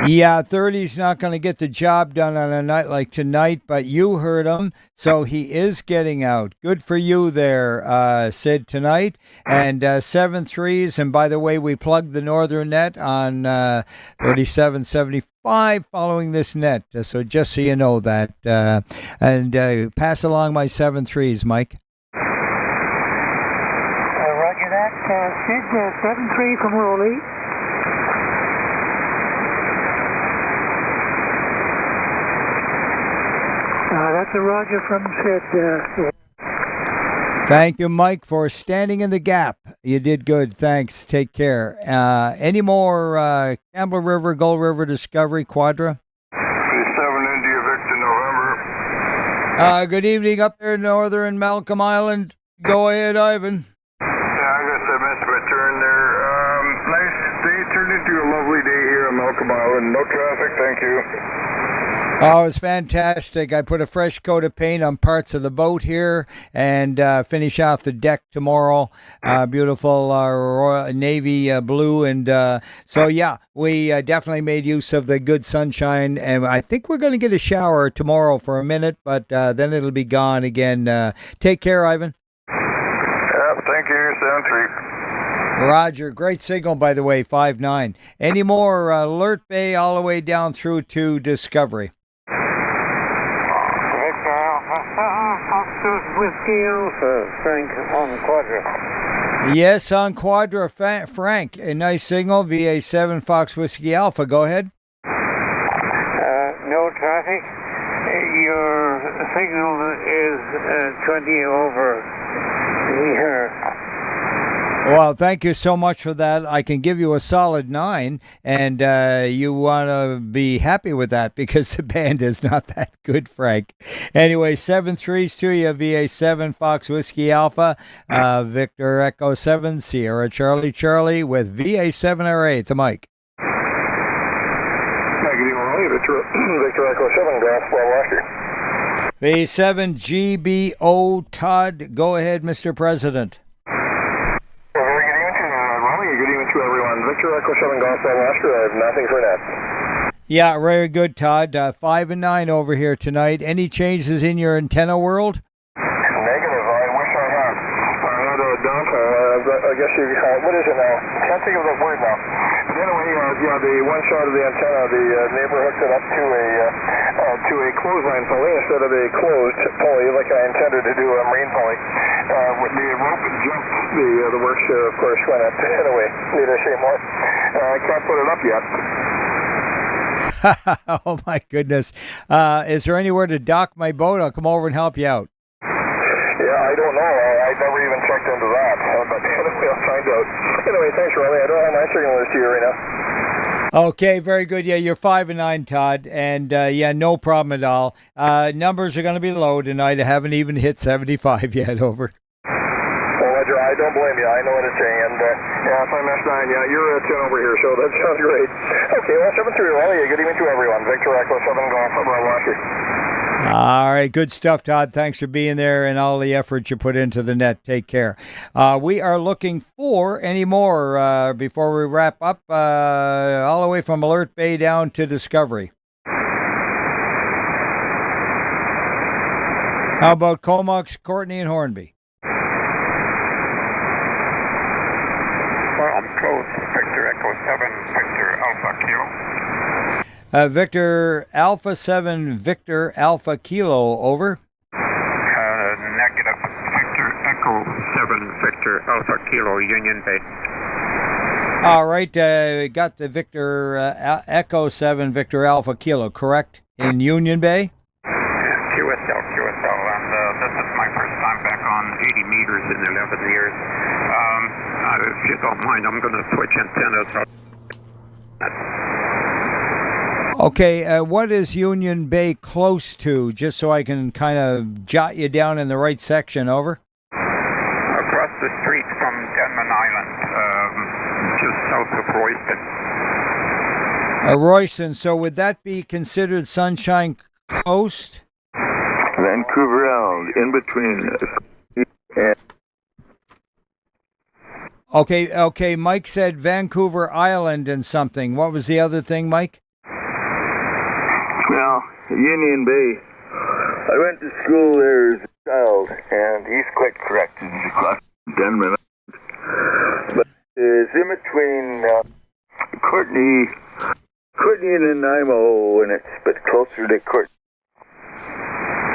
Yeah, 30's not going to get the job done on a night like tonight, but you heard him, so he is getting out. Good for you there, Sid, tonight. And 7.3s, and by the way, we plugged the Northern Net on 3775 following this net, so just so you know that. And pass along my 7.3s, Mike. Roger that. Sid, 7-3 from Roly. That's a Roger from Sid. Thank you, Mike, for standing in the gap. You did good. Thanks. Take care. Any more Campbell River, Gull River Discovery, Quadra? 37 India Victor November. Good evening up there in northern Malcolm Island. Go ahead, Ivan. Yeah, I guess I missed my turn there. Nice day. Turned into a lovely day here on Malcolm Island. No traffic, thank you. Oh, it was fantastic. I put a fresh coat of paint on parts of the boat here and finish off the deck tomorrow. Beautiful Royal Navy blue. And so, yeah, we definitely made use of the good sunshine. And I think we're going to get a shower tomorrow for a minute, but then it'll be gone again. Take care, Ivan. Yep, thank you. Sound treat. Roger. Great signal, by the way, 5-9. Any more Alert Bay all the way down through to Discovery? Whiskey Alpha, Frank on Quadra. Yes, on Quadra, Frank. A nice signal, VA7 Fox Whiskey Alpha. Go ahead. No traffic. Your signal is 20 over here. Well, thank you so much for that. I can give you a solid 9, and you want to be happy with that because the band is not that good, Frank. Anyway, 7-3s to you, VA7 Fox Whiskey Alpha, Victor Echo 7, Sierra Charlie Charlie with VA7R8, the mic. Hi, good evening, Roly. Victor Echo 7, Glass Washington. V7 GBO Todd. Go ahead, Mr. President. To everyone. Victor Echo 7 Golf Oscar. I have nothing for that. Yeah, very good, Todd. 5 and 9 over here tonight. Any changes in your antenna world? Negative. I wish I had. I had a downfall. I guess you. What is it now? Can't think of the word now. But anyway, yeah, the one shot of the antenna, the neighbor hooked it up to a clothesline pulley instead of a closed pulley like I intended to do a marine pulley. With the rope jumped, the works of course went up. Anyway, need I say more? I can't put it up yet. Oh my goodness. Is there anywhere to dock my boat? I'll come over and help you out. Yeah, I don't know. I never even checked into that. But anyway, I'll find out. Anyway, thanks, Roly. I don't have my signal list to you right now. Okay, very good. Yeah, you're 5 and 9, Todd, and yeah, no problem at all. Numbers are going to be low tonight. I haven't even hit 75 yet. Over. Well, Roger, I don't blame you. I know what it's saying, and yeah, if I messed 9, yeah, you're at 10 over here, so that sounds great. Okay, well, 7-3, Roly. Good evening to everyone. Victor Echo 7 Golf, Washington. All right, good stuff, Todd. Thanks for being there and all the effort you put into the net. Take care. We are looking for any more before we wrap up, all the way from Alert Bay down to Discovery. How about Comox, Courtney, and Hornby? Well, I'm close. Victor Echo 7, Victor Alpha Kilo. Victor Alpha 7, Victor Alpha Kilo, over. Negative. Victor Echo 7, Victor Alpha Kilo, Union Bay. All right, got the Victor Echo 7, Victor Alpha Kilo, correct, in Union Bay? QSL, and this is my first time back on 80 meters in 11 years. If you don't mind, I'm going to switch antennas. Okay, what is Union Bay close to, just so I can kind of jot you down in the right section, over? Across the street from Denman Island, just south of Royston. Royston, so would that be considered Sunshine Coast? Vancouver Island, in between. Okay, Mike said Vancouver Island and something. What was the other thing, Mike? Well, Union Bay. I went to school there as a child, and he's quite correct. It's across Denman. But it's in between Courtney and Nanaimo, and it's a bit closer to Courtney.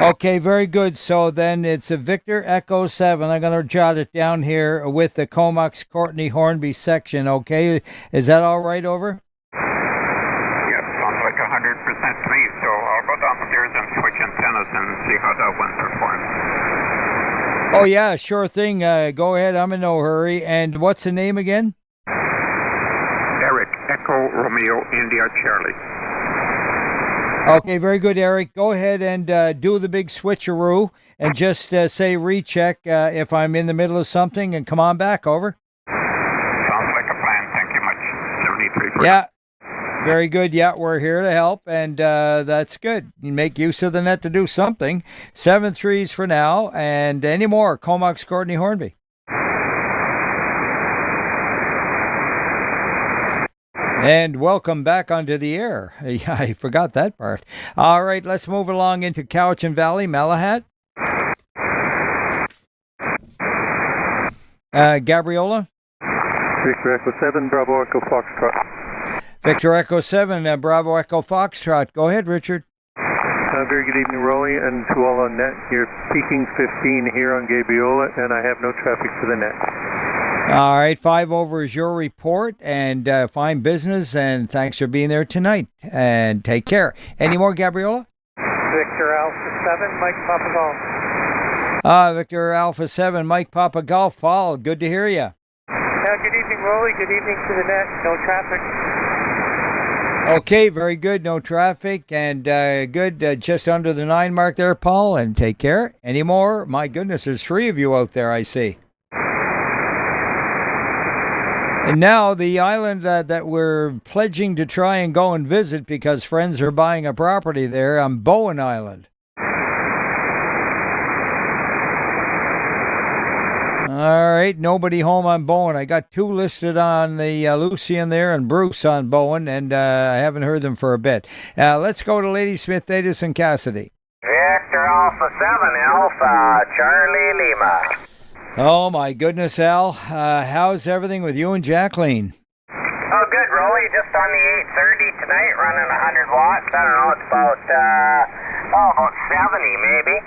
Okay, very good. So then it's a Victor Echo 7. I'm going to jot it down here with the Comox Courtney Hornby section, okay? Is that all right, over? Yes, sounds like 100% to me, so I'll go downstairs and switch antennas and see how that one performs. Oh, yeah, sure thing. Go ahead. I'm in no hurry. And what's the name again? Eric, Echo Romeo India Charlie. Okay, very good, Eric. Go ahead and do the big switcheroo and just say recheck if I'm in the middle of something and come on back, over. Sounds like a plan. Thank you much. 73. Yeah, very good. Yeah, we're here to help, and that's good. You make use of the net to do something. 7-3s for now, and any more, Comox Courtney Hornby. And welcome back onto the air. Yeah, I forgot that part. All right, let's move along into Cowichan Valley, Malahat. Gabriola? Victor Echo 7, Bravo Echo Foxtrot. Victor Echo 7, Bravo Echo Foxtrot. Go ahead, Richard. Very good evening, Roly, and to all on net. You're peaking 15 here on Gabriola, and I have no traffic to the net. All right, 5 over is your report, and fine business, and thanks for being there tonight, and take care. Any more, Gabriola? Victor Alpha 7, Mike Papa Golf. Victor Alpha 7, Mike Papa Golf. Paul, good to hear you. Good evening, Roly. Good evening to the net. No traffic. Okay, very good. No traffic, and good. Just under the 9 mark there, Paul, and take care. Any more? My goodness, there's 3 of you out there, I see. And now the island that we're pledging to try and go and visit because friends are buying a property there on Bowen Island. All right, nobody home on Bowen. I got 2 listed on the Lucian there and Bruce on Bowen, and I haven't heard them for a bit. Let's go to Lady Smith, Davis, and Cassidy. Victor Alpha 7, Alpha Charlie Lima. Oh, my goodness, Al. How's everything with you and Jacqueline? Oh, good, Roly. Just on the 830 tonight, running 100 watts. I don't know, it's about 70 maybe.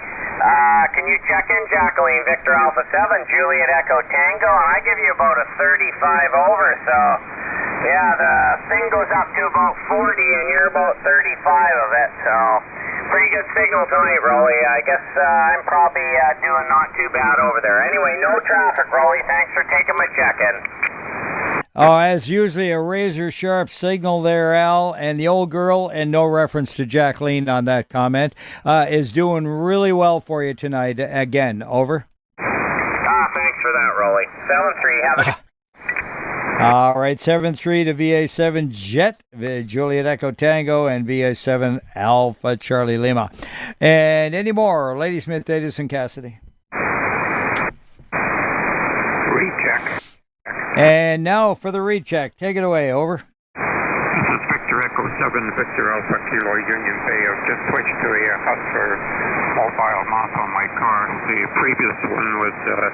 Can you check in, Jacqueline? Victor Alpha 7, Juliet Echo Tango, and I give you about a 35 over, so yeah, the thing goes up to about 40, and you're about 35 of it, so pretty good signal tonight, Roly. I guess I'm probably doing not too bad over there. Anyway, no traffic, Roly. Thanks for taking my check-in. Oh, as usually a razor-sharp signal there, Al, and the old girl, and no reference to Jacqueline on that comment, is doing really well for you tonight. Again, over. Thanks for that, Roly. 7-3, have a All right, 7-3 to VA7 Jet, Juliet Echo Tango, and VA7 Alpha Charlie Lima. And any more, Lady Smith, Davis, and Cassidy? Recheck. And now for the recheck. Take it away, over. This is Victor Echo 7, Victor Alpha Kilo Union Bay. I've just switched to a Hustler mobile mount on my car. The previous one was a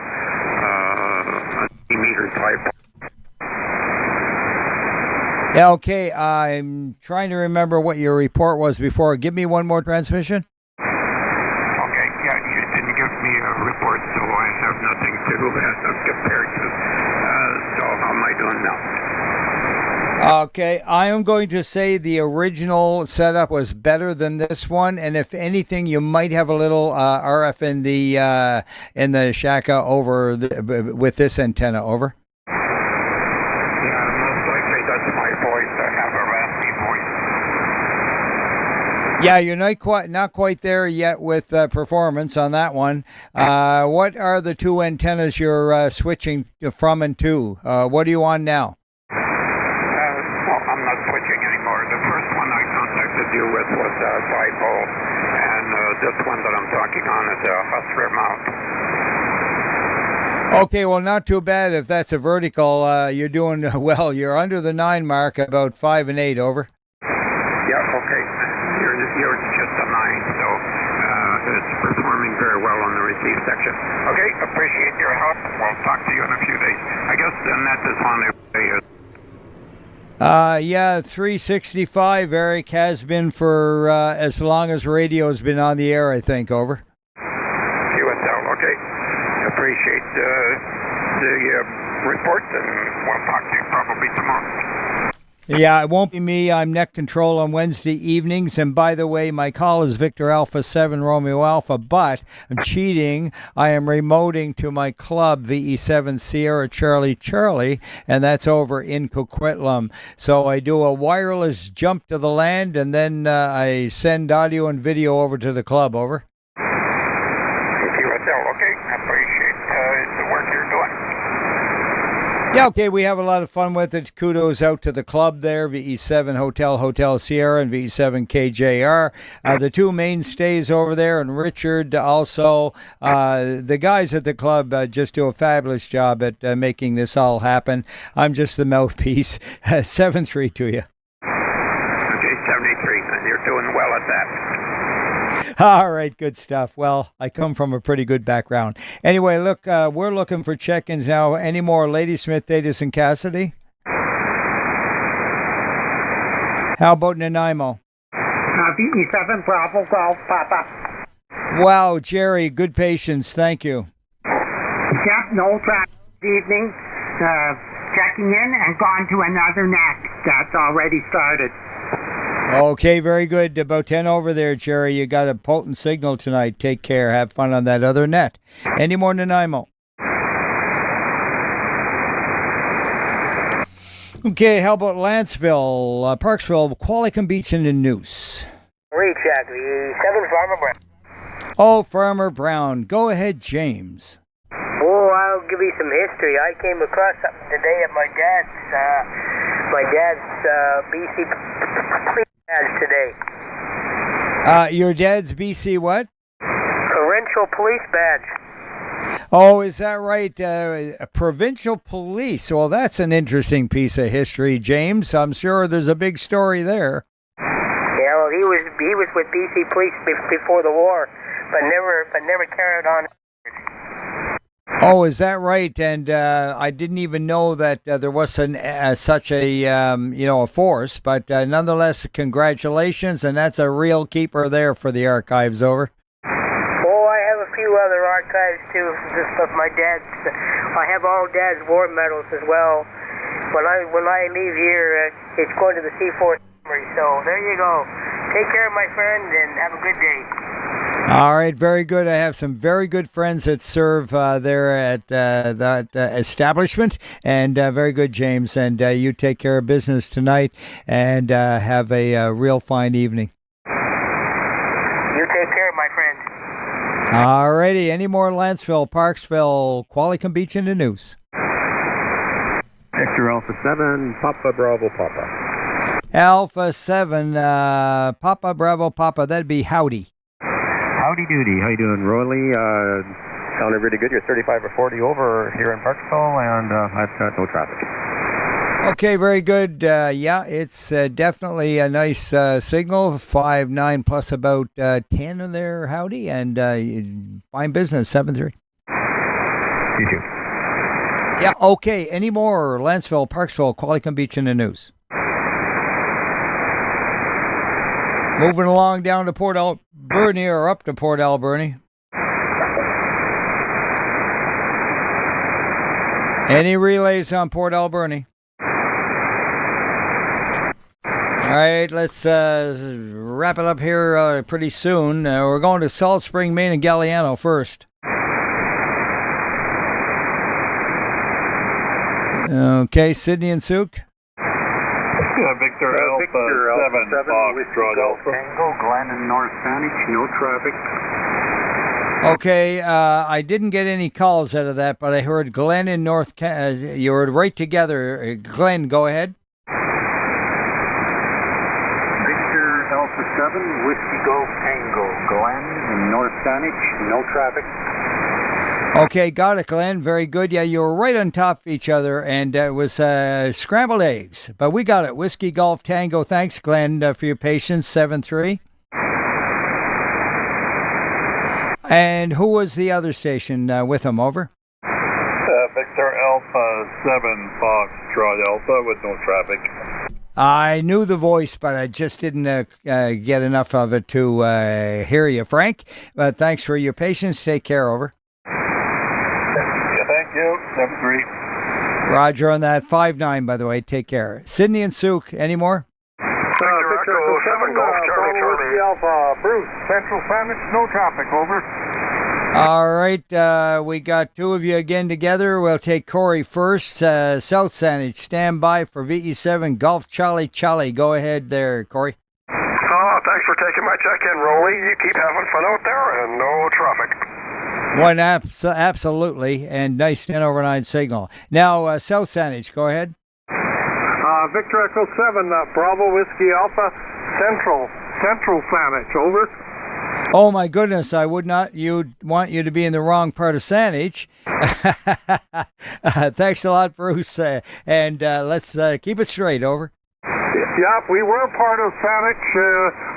3-meter type. Yeah, okay. I'm trying to remember what your report was before. Give me one more transmission. Okay, yeah, you didn't give me a report, so I have nothing to compare to. So how am I doing now? Okay, I am going to say the original setup was better than this one, and if anything, you might have a little RF in the Shaka over with this antenna. Over. Yeah, most likely that's my voice. I have a raspy voice. Yeah, you're not quite there yet with performance on that one. What are the two antennas you're switching from and to? What are you on now? Well, I'm not switching anymore. The first one I contacted you with was dipole, and this one that I'm talking on is a Hustler mount. Okay, well, not too bad if that's a vertical. You're doing well. You're under the 9 mark, about 5 and 8. Over. Yeah, okay. You're just a 9, so it's performing very well on the receive section. Okay, appreciate your help. We'll talk to you in a few days. I guess the net is on the way. Yeah, 365, Eric, has been for as long as radio's been on the air, I think. Over. QSL, okay. Appreciate the report, and we'll talk to you probably tomorrow. Yeah, it won't be me. I'm net control on Wednesday evenings. And by the way, my call is Victor Alpha 7 Romeo Alpha, but I'm cheating. I am remoting to my club, VE7 Sierra Charlie Charlie, and that's over in Coquitlam. So I do a wireless jump to the land, and then I send audio and video over to the club. Over. QSL, okay. Appreciate the work you're doing. Yeah, okay, we have a lot of fun with it. Kudos out to the club there, VE7 Hotel Sierra and VE7 KJR. The two mainstays over there, and Richard also. The guys at the club just do a fabulous job at making this all happen. I'm just the mouthpiece. 7-3 to you. Okay, 73, and you're doing well at that. All right, good stuff. Well, I come from a pretty good background. Anyway, look, we're looking for check-ins now. Any more Ladysmith, Davis, and Cassidy? How about Nanaimo? VE7 Bravo Golf Papa. Wow, Jerry, good patience. Thank you. Yeah, no traffic this evening. Checking in and gone to another net that's already started. Okay, very good. About 10 over there, Jerry. You got a potent signal tonight. Take care. Have fun on that other net. Any more Nanaimo? Okay, how about Lanceville, Parksville, Qualicum Beach, and the Noose? Recheck, VE7 Farmer Brown. Oh, Farmer Brown. Go ahead, James. Oh, I'll give you some history. I came across something today at my dad's BC badge today. Your dad's BC what? Provincial police badge. Oh, is that right? Provincial police. Well, that's an interesting piece of history, James. I'm sure there's a big story there. Yeah, well, he was with BC Police before the war, but never carried on. Oh, is that right? And I didn't even know that there was such a a force. But nonetheless, congratulations, and that's a real keeper there for the archives. Over. Oh, I have a few other archives too of my dad's. I have all Dad's war medals as well. When I leave here, it's going to the C4 Armory. So there you go. Take care, my friend, and have a good day. All right, very good. I have some very good friends that serve there at that establishment, and very good, James. And you take care of business tonight, and have a real fine evening. You take care, my friend. All righty. Any more Lanceville, Parksville, Qualicum Beach, and the Noose? Victor Alpha 7, Papa Bravo Papa. Alpha 7, Papa Bravo Papa. That'd be howdy. Howdy doody. How you doing, Roly? Sounded really good. You're 35 or 40 over here in Parksville, and I've got no traffic. Okay, very good. Yeah, it's definitely a nice signal. 5-9 plus about 10 in there, howdy, and fine business. 7-3. You too. Yeah. Okay. Any more Lanceville, Parksville, Qualicum Beach, in the News? Moving along down to Port Alberni, or up to Port Alberni. Any relays on Port Alberni? All right, let's wrap it up here pretty soon. We're going to Salt Spring, Maine, and Galliano first. Okay, Sydney and Souk. Victor Alpha 7, Fox, Draw Delta. Tango, Glen and North Saanich, no traffic. Okay, I didn't get any calls out of that, but I heard Glen in North. You were right together. Glen, go ahead. Victor Alpha 7, Whiskey Golf Tango, Glen and North Saanich, no traffic. Okay, got it, Glenn. Very good. Yeah, you were right on top of each other, and it was scrambled eggs. But we got it. Whiskey Golf Tango. Thanks, Glenn, for your patience. 7-3. And who was the other station with him? Over. Victor Alpha 7, Fox, Draw Delta with no traffic. I knew the voice, but I just didn't get enough of it to hear you, Frank. But thanks for your patience. Take care. Over. Thank you. 7-3. Roger on that. 5-9, by the way. Take care. Sydney and Souk, any more? Victor Echo 7, Golf Charlie Charlie. Alpha, Bruce, Central Saanich, no traffic, over. All right, we got two of you again together. We'll take Corey first. South Saanich, stand by for VE7, Golf Charlie Charlie. Go ahead there, Corey. Oh, thanks for taking my check-in, Roly. You keep having fun out there and no traffic. One absolutely, and nice 10/9 signal. Now, South Saanich, go ahead. Victor Echo 7, Bravo Whiskey Alpha, Central Saanich, over. Oh my goodness, I would not want you to be in the wrong part of Saanich. Thanks a lot, Bruce, and let's keep it straight, over. Yep, we were part of Saanich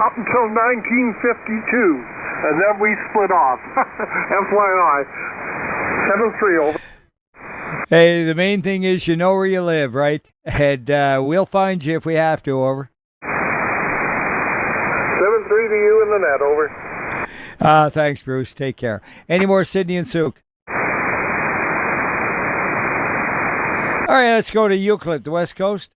up until 1952, and then we split off. FYI. 7-3, over. Hey, the main thing is you know where you live, right? And we'll find you if we have to, over. 7-3 to you in the net, over. Thanks, Bruce. Take care. Any more Sydney and Souk? All right, let's go to Euclid, the West Coast.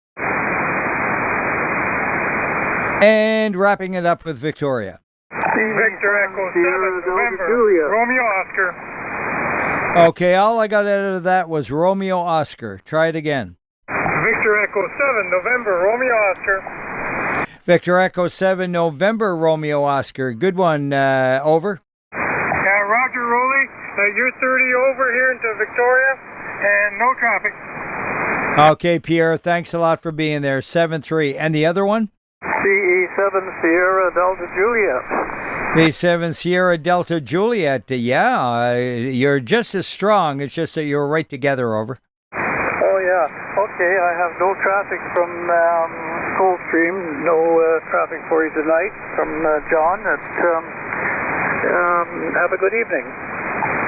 And wrapping it up with Victoria. Victor Echo 7, November, Romeo Oscar. Okay, all I got out of that was Romeo Oscar. Try it again. Victor Echo 7, November, Romeo Oscar. Victor Echo 7, November, Romeo Oscar. Good one, over. Roger, Roly. You're 30 over here into Victoria, and no traffic. Okay, Pierre, thanks a lot for being there. 7-3. And the other one? CE7 Sierra Delta Juliet. B7 Sierra Delta Juliet. Yeah, you're just as strong. It's just that you're right together, over. Oh, yeah. Okay, I have no traffic from Coldstream. No traffic for you tonight from John. Have a good evening.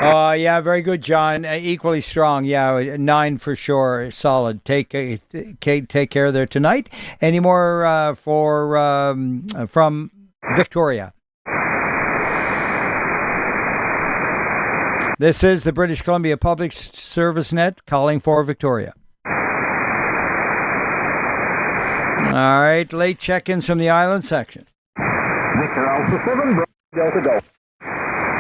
Yeah, very good, John. Equally strong. Yeah, 9 for sure. Solid. Take care there tonight. Any more from Victoria? This is the British Columbia Public Service Net calling for Victoria. All right, late check-ins from the island section. Victor Alpha 7, Delta Golf.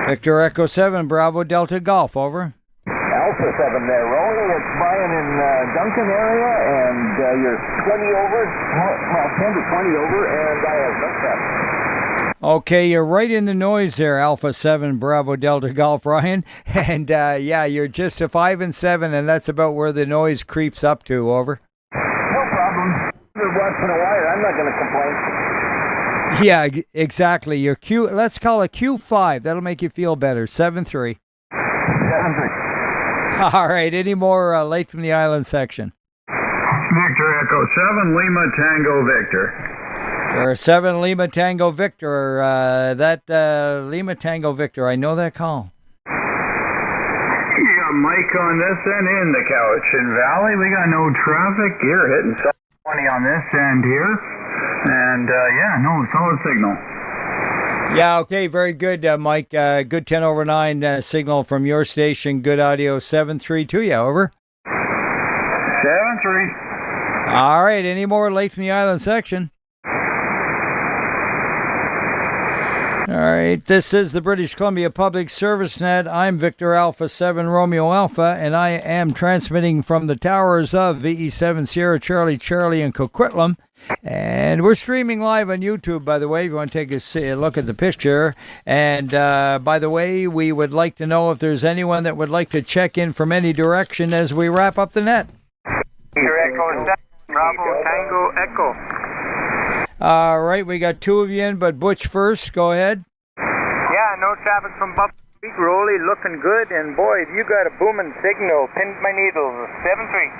Victor Echo 7, Bravo Delta Golf, over. Alpha 7 there, Roly. It's Brian in Duncan area, and you're 20 over, well, 10 to 20 over, and I have no traffic. Okay, you're right in the noise there, Alpha 7, Bravo Delta Golf, Ryan. And yeah, you're just a 5 and 7, and that's about where the noise creeps up to, over. No problem. Once in a while, I'm not going to complain. Yeah, exactly. Your Q, let's call it Q5. That'll make you feel better. 7-3. 7-3. All right, any more late from the island section? Victor Echo 7, Lima Tango Victor. Or 7 Lima Tango Victor. Lima Tango Victor, I know that call. You got Mike on this end in the Cowichan Valley. We got no traffic here, hitting 20 on this end here. And solid signal. Yeah, okay, very good, Mike. Good 10 over 9 signal from your station. Good audio, 732. Yeah, over. 7-3. All right, any more late from the island section? All right, this is the British Columbia Public Service Net. I'm Victor Alpha 7 Romeo Alpha, and I am transmitting from the towers of VE7 Sierra Charlie in Coquitlam. And we're streaming live on YouTube, by the way, if you want to take a look at the picture. And by the way, we would like to know if there's anyone that would like to check in from any direction as we wrap up the net. Echo 7, Bravo Tango Echo. All right, we got two of you in, but Butch first. Go ahead. Yeah, no traffic from Buffalo Creek. Roly looking good, and boy, you got a booming signal. Pinned my needles. 7-3.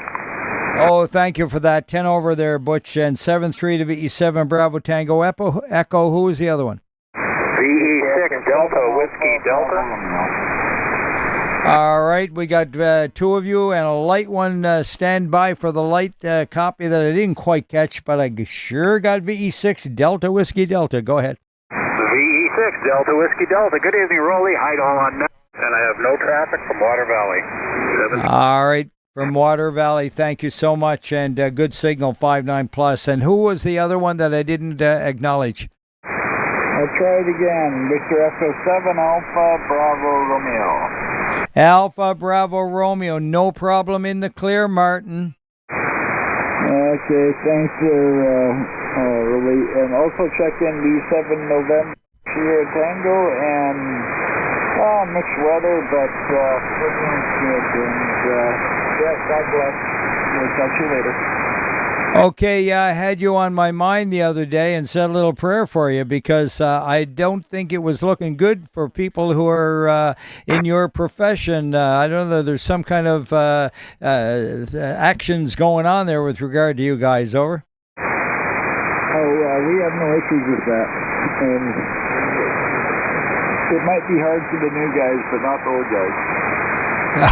Oh, thank you for that. 10 over there, Butch, and 7-3 to VE7 Bravo Tango Echo. Who was the other one? VE6 Delta Whiskey Delta. All right, we got two of you and a light one. Stand by for the light copy that I didn't quite catch, but I sure got VE6 Delta Whiskey Delta. Go ahead. VE6 Delta Whiskey Delta. Good evening, Roly. Hide all on net. And I have no traffic from Water Valley. 7. All right, from Water Valley. Thank you so much, and good signal 5-9 plus. And who was the other one that I didn't acknowledge? I'll try it again. Victor Echo 7 Alpha Bravo Romeo. Alpha Bravo Romeo. No problem in the clear, Martin. Okay, thanks, Roly. And also check in B7 November Sierra Tango and mixed weather, but everyone's good. And God bless. We'll talk to you later. Okay, I had you on my mind the other day and said a little prayer for you because I don't think it was looking good for people who are in your profession. I don't know, there's some kind of actions going on there with regard to you guys, over? We have no issues with that. And it might be hard for the new guys, but not the old guys.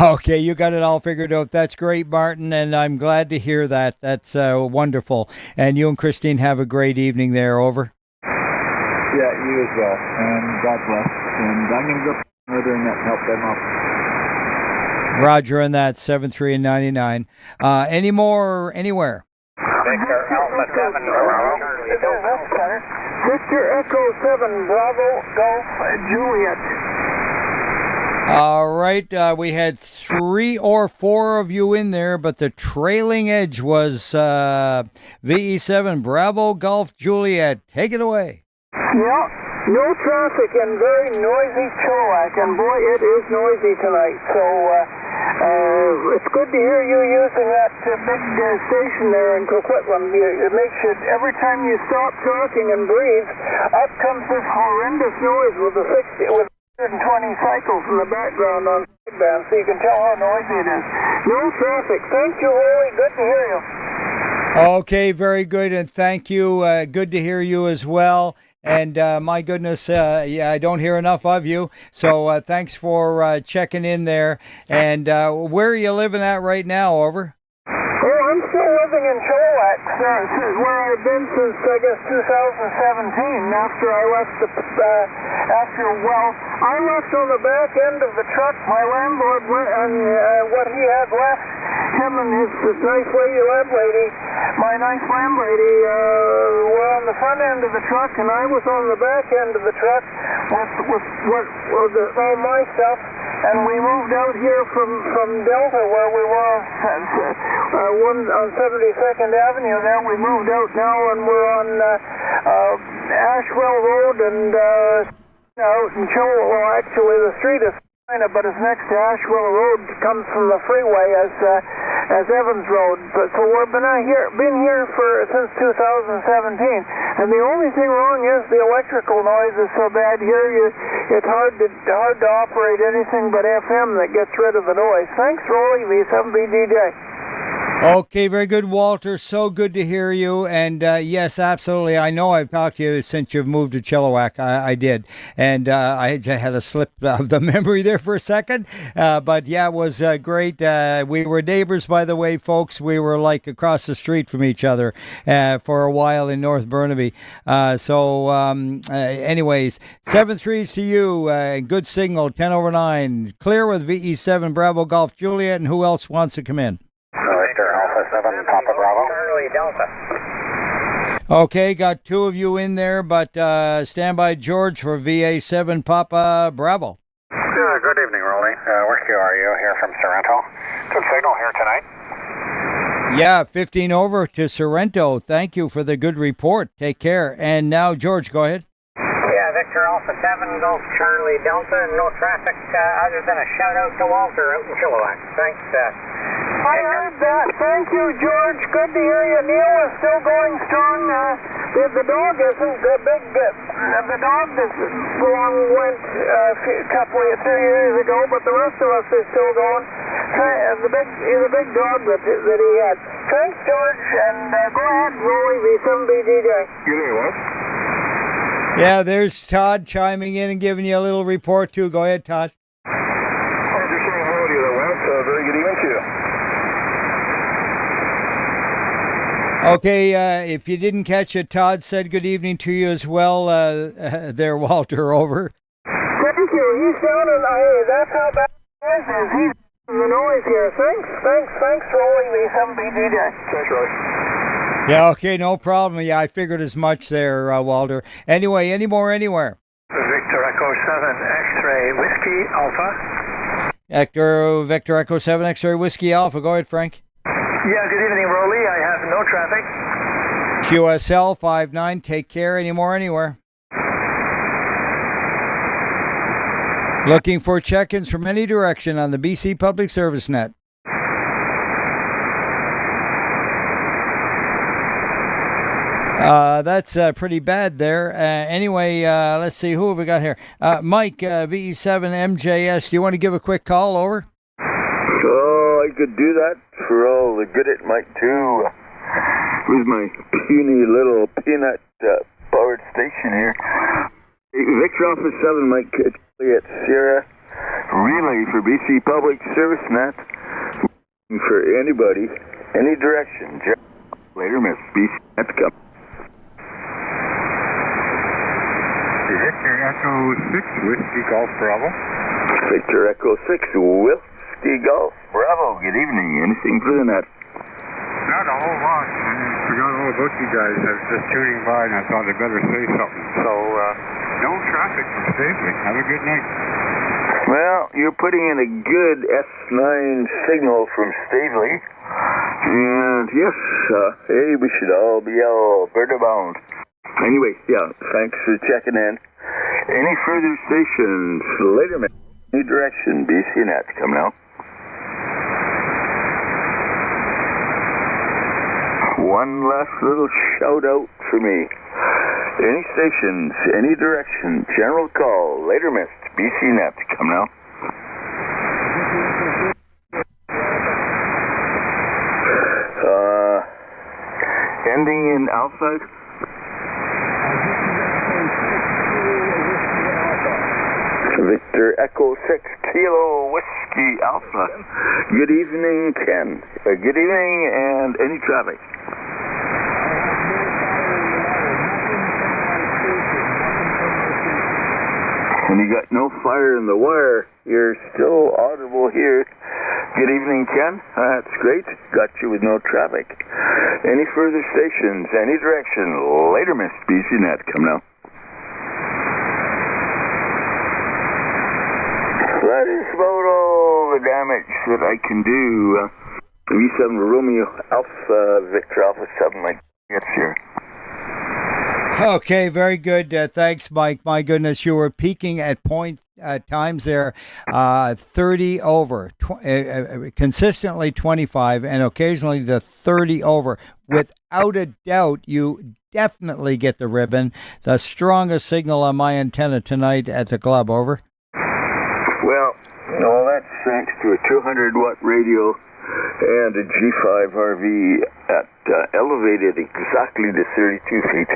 Okay, you got it all figured out. That's great, Martin, and I'm glad to hear that. That's wonderful. And you and Christine have a great evening there, over. Yeah, you as well. And God bless. And I'm going to go further and help them out. Roger on that, 7-3 and 99. Any more anywhere? Victor Alpha 7 Bravo. Victor Echo 7 Bravo Golf Juliet. All right, we had 3 or 4 of you in there, but the trailing edge was VE7 Bravo Golf Juliet. Take it away. Yeah, no traffic and very noisy Chilliwack, and boy, it is noisy tonight. So it's good to hear you using that big station there in Coquitlam. It makes you, every time you stop talking and breathe, up comes this horrendous noise with the 120 cycles in the background on band, so you can tell how noisy it is. No traffic. Thank you, Roly. Good to hear you. Okay, very good, and thank you. Good to hear you as well. And my goodness, I don't hear enough of you. So thanks for checking in there. And where are you living at right now, over? Oh, I'm still living in Chilliwack, where I've been since, I guess, 2017, after I left I left on the back end of the truck. My landlord went, and what he had left, him and his nice landlady, my nice landlady, were on the front end of the truck, and I was on the back end of the truck with all my stuff. And we moved out here from Delta, where we were on 72nd Avenue. There we moved out now, and we're on Ashwell Road and out in Chilliwack. Well, actually, the street is China, but it's next to Ashwell Road. Comes from the freeway as Evans Road. But so we've been here since 2017. And the only thing wrong is the electrical noise is so bad here. It's hard to operate anything but FM that gets rid of the noise. Thanks, Roly, V7BDJ. Okay, very good, Walter. So good to hear you. And yes, absolutely. I know I've talked to you since you've moved to Chilliwack. I did. And I had a slip of the memory there for a second. But yeah, it was great. We were neighbors, by the way, folks. We were like across the street from each other for a while in North Burnaby. Anyways, 7-3s to you. Good signal, 10 over 9. Clear with VE7 Bravo Golf Juliet. And who else wants to come in? Victor Alpha 7, Papa Bravo. Charlie Delta. Okay, got two of you in there, but stand by George for VA7 Papa Bravo. Good evening, Roly. Which are you here from Sorrento? Good signal here tonight. Yeah, 15 over to Sorrento. Thank you for the good report. Take care. And now, George, go ahead. Yeah, Victor Alpha 7, Golf Charlie Delta, and no traffic other than a shout out to Walter out in Chilliwack. Thanks. I heard that. Thank you, George. Good to hear you. Neil is still going strong. The dog isn't the big. The dog went a couple of 3 years ago, but the rest of us is still going. He's a big dog that he had. Thanks, George, and go ahead, Roly, V7BDJ. Good day, what? Yeah, there's Todd chiming in and giving you a little report, too. Go ahead, Todd. Just saying hello to you there, Wes. Very good evening to you. Okay, if you didn't catch it, Todd said good evening to you as well. There, Walter, over. Thank you. He's down in hey, that's how bad the noise is. He's the noise here. Thanks, Roly, V7BDJ. Thanks, Roy. Yeah, okay, no problem. Yeah, I figured as much there, Walter. Anyway, anywhere. Victor Echo 7, X-Ray Whiskey Alpha. Victor Echo 7 X-Ray Whiskey Alpha. Go ahead, Frank. Yeah, good evening, Roly. I have no traffic. QSL 59. Take care. Anywhere. Looking for check-ins from any direction on the BC Public Service Net. That's pretty bad there. Anyway, let's see. Who have we got here? Mike, VE7 MJS. Do you want to give a quick call? Over. Oh, I could do that for all the good it might do. With my puny little peanut powered station here. Victor Alpha 7, Mike at Sierra. Relay for BC Public Service Net. For anybody, any direction. Later, Miss BC. Let's go. Victor Echo 6, Whiskey Golf Bravo. Victor Echo 6, Whiskey Golf Bravo. Good evening. Anything for the net? Not a whole lot. I forgot all about you guys. I was just tuning by and I thought I'd better say something. So, no traffic from Stavely. Have a good night. Well, you're putting in a good S9 signal from Stavely. And yes, hey, we should all be Alberta bound. Anyway, yeah, thanks for checking in. Any further stations? Later, man. Any direction, BC Net. Come now. One last little shout out for me. Any stations, any direction, general call, later missed, BC Net. Come now. Ending in Alpha. Victor Echo 6 Kilo Whiskey Alpha. Good evening, Ken. Good evening, and any traffic? And you got no fire in the wire. You're still audible here. Good evening, Ken. That's great. Got you with no traffic. Any further stations, any direction? Later, Miss BC Net. Come now. That is about all the damage that I can do. V7 Romeo Alpha Victor Alpha 7 Mike gets here. Okay, very good. Thanks, Mike. My goodness, you were peaking at times there, 30 over, consistently 25, and occasionally the 30 over. Without a doubt, you definitely get the ribbon. The strongest signal on my antenna tonight at the club. Over. Well, no, that's thanks to a 200-watt radio and a G5 RV at elevated exactly to 32 feet.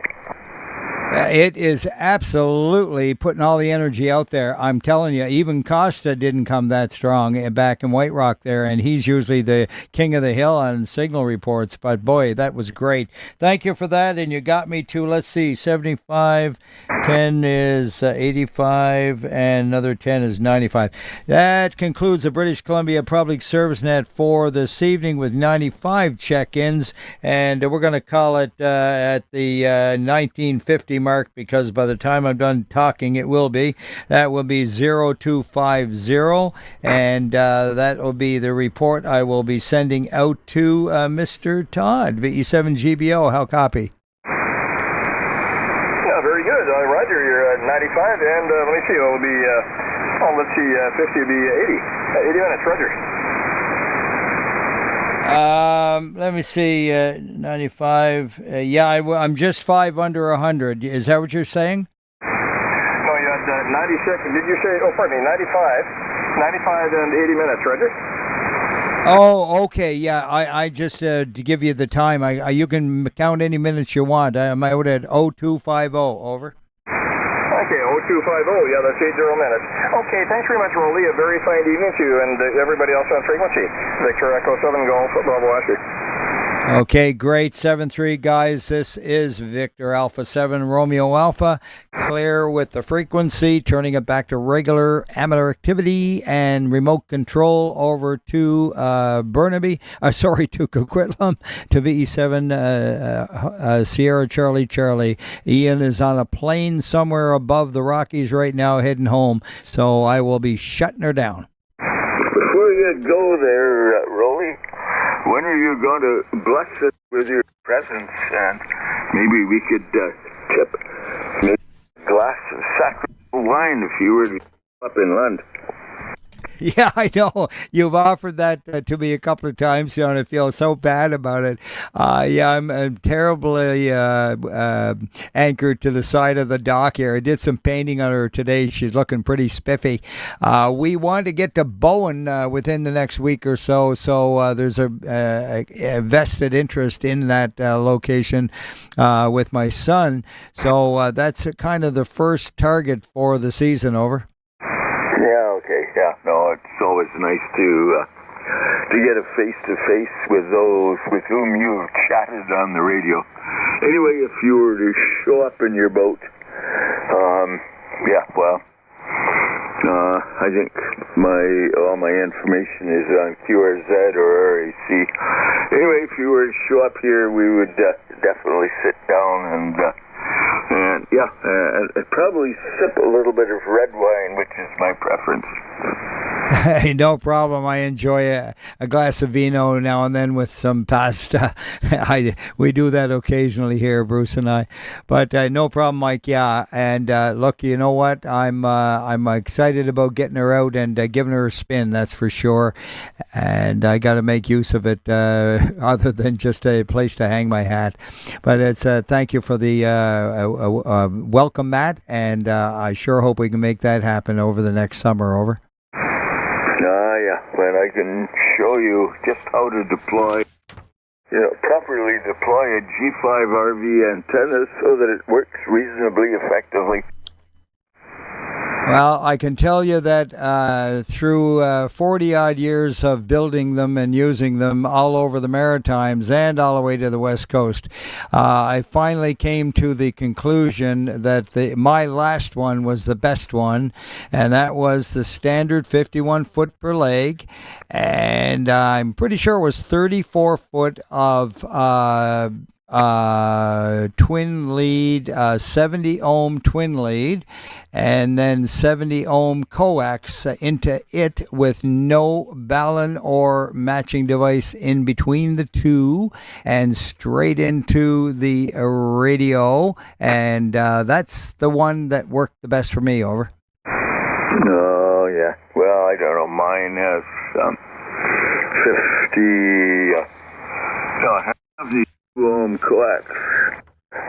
It is absolutely putting all the energy out there. I'm telling you, even Costa didn't come that strong back in White Rock there, and he's usually the king of the hill on signal reports. But boy, that was great. Thank you for that, and you got me to, let's see, 75, 10 is 85, and another 10 is 95. That concludes the British Columbia Public Service Net for this evening with 95 check-ins, and we're going to call it at the 1950 mark, because by the time I'm done talking, it will be. That will be 0250, and that will be the report I will be sending out to Mr. Todd, VE7GBO. How copy? Yeah, very good. Roger, you're at 95, and let me see, it'll be, 50 will be 80. 80 minutes, Roger. Let me see, 95. Yeah, I'm just 5 under 100. Is that what you're saying? No, you had 96. Did you say, pardon me, 95. 95 and 80 minutes, Roger. Oh, okay. Yeah, I just, to give you the time, you can count any minutes you want. I'm out at 0250. Over. Okay, 0250. Yeah, that's 80 minutes. Okay, thanks very much, Roly. A very fine evening to you and everybody else on frequency. Victor Echo 7 Golf, Bravo Oscar. Okay, great. 7-3, guys. This is Victor Alpha 7 Romeo Alpha. Clear with the frequency, turning it back to regular amateur activity and remote control over to Burnaby. To Coquitlam, to VE7 Sierra Charlie. Ian is on a plane somewhere above the Rockies right now heading home, so I will be shutting her down. Before you go there, Roly, when are you going to bless us with your presence? And maybe we could tip maybe a glass of sacramental wine if you were to up in London. Yeah, I know. You've offered that to me a couple of times, and I feel so bad about it. I'm terribly anchored to the side of the dock here. I did some painting on her today. She's looking pretty spiffy. We want to get to Bowen within the next week or so, there's a vested interest in that location with my son. So that's kind of the first target for the season. Over. Yeah, okay, yeah. No, it's always nice to get a face-to-face with those with whom you've chatted on the radio. Anyway, if you were to show up in your boat, I think all my information is on QRZ or RAC. Anyway, if you were to show up here, we would definitely sit down and probably sip a little bit of red wine, which is my preference. No problem. I enjoy a glass of vino now and then with some pasta. We do that occasionally here, Bruce and I. But no problem, Mike. Yeah, and look, you know what? I'm excited about getting her out and giving her a spin. That's for sure. And I got to make use of it, other than just a place to hang my hat. But it's thank you for the welcome, Matt. And I sure hope we can make that happen over the next summer. Over. When I can show you just how to properly deploy a G5 RV antenna so that it works reasonably effectively. Well, I can tell you that through 40-odd years of building them and using them all over the Maritimes and all the way to the West Coast, I finally came to the conclusion that my last one was the best one, and that was the standard 51 foot per leg, and I'm pretty sure it was 34 foot of twin lead, 70 ohm twin lead, and then 70 ohm coax into it with no balun or matching device in between the two, and straight into the radio, and that's the one that worked the best for me. Over. Oh, yeah. Well, I don't know. Mine has 50. I have the ohm coax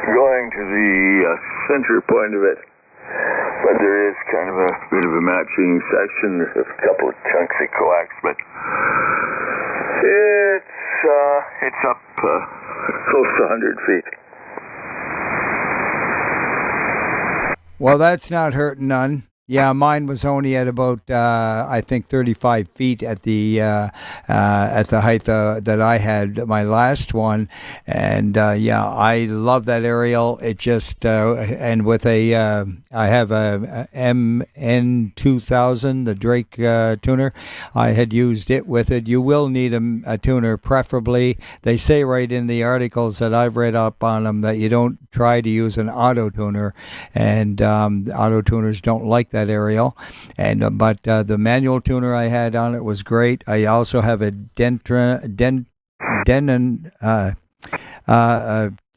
going to the center point of it, but there is kind of a bit of a matching section, a couple of chunks of coax, but It's up close to 100 feet. Well, that's not hurting none. Yeah, mine was only at about I think 35 feet at the height that I had my last one, and yeah, I love that aerial. It just and with a I have a MN2000, the Drake tuner. I had used it with it. You will need a tuner, preferably. They say right in the articles that I've read up on them that you don't try to use an auto tuner, and auto tuners don't like that aerial, and but the manual tuner I had on it was great. I also have a Denon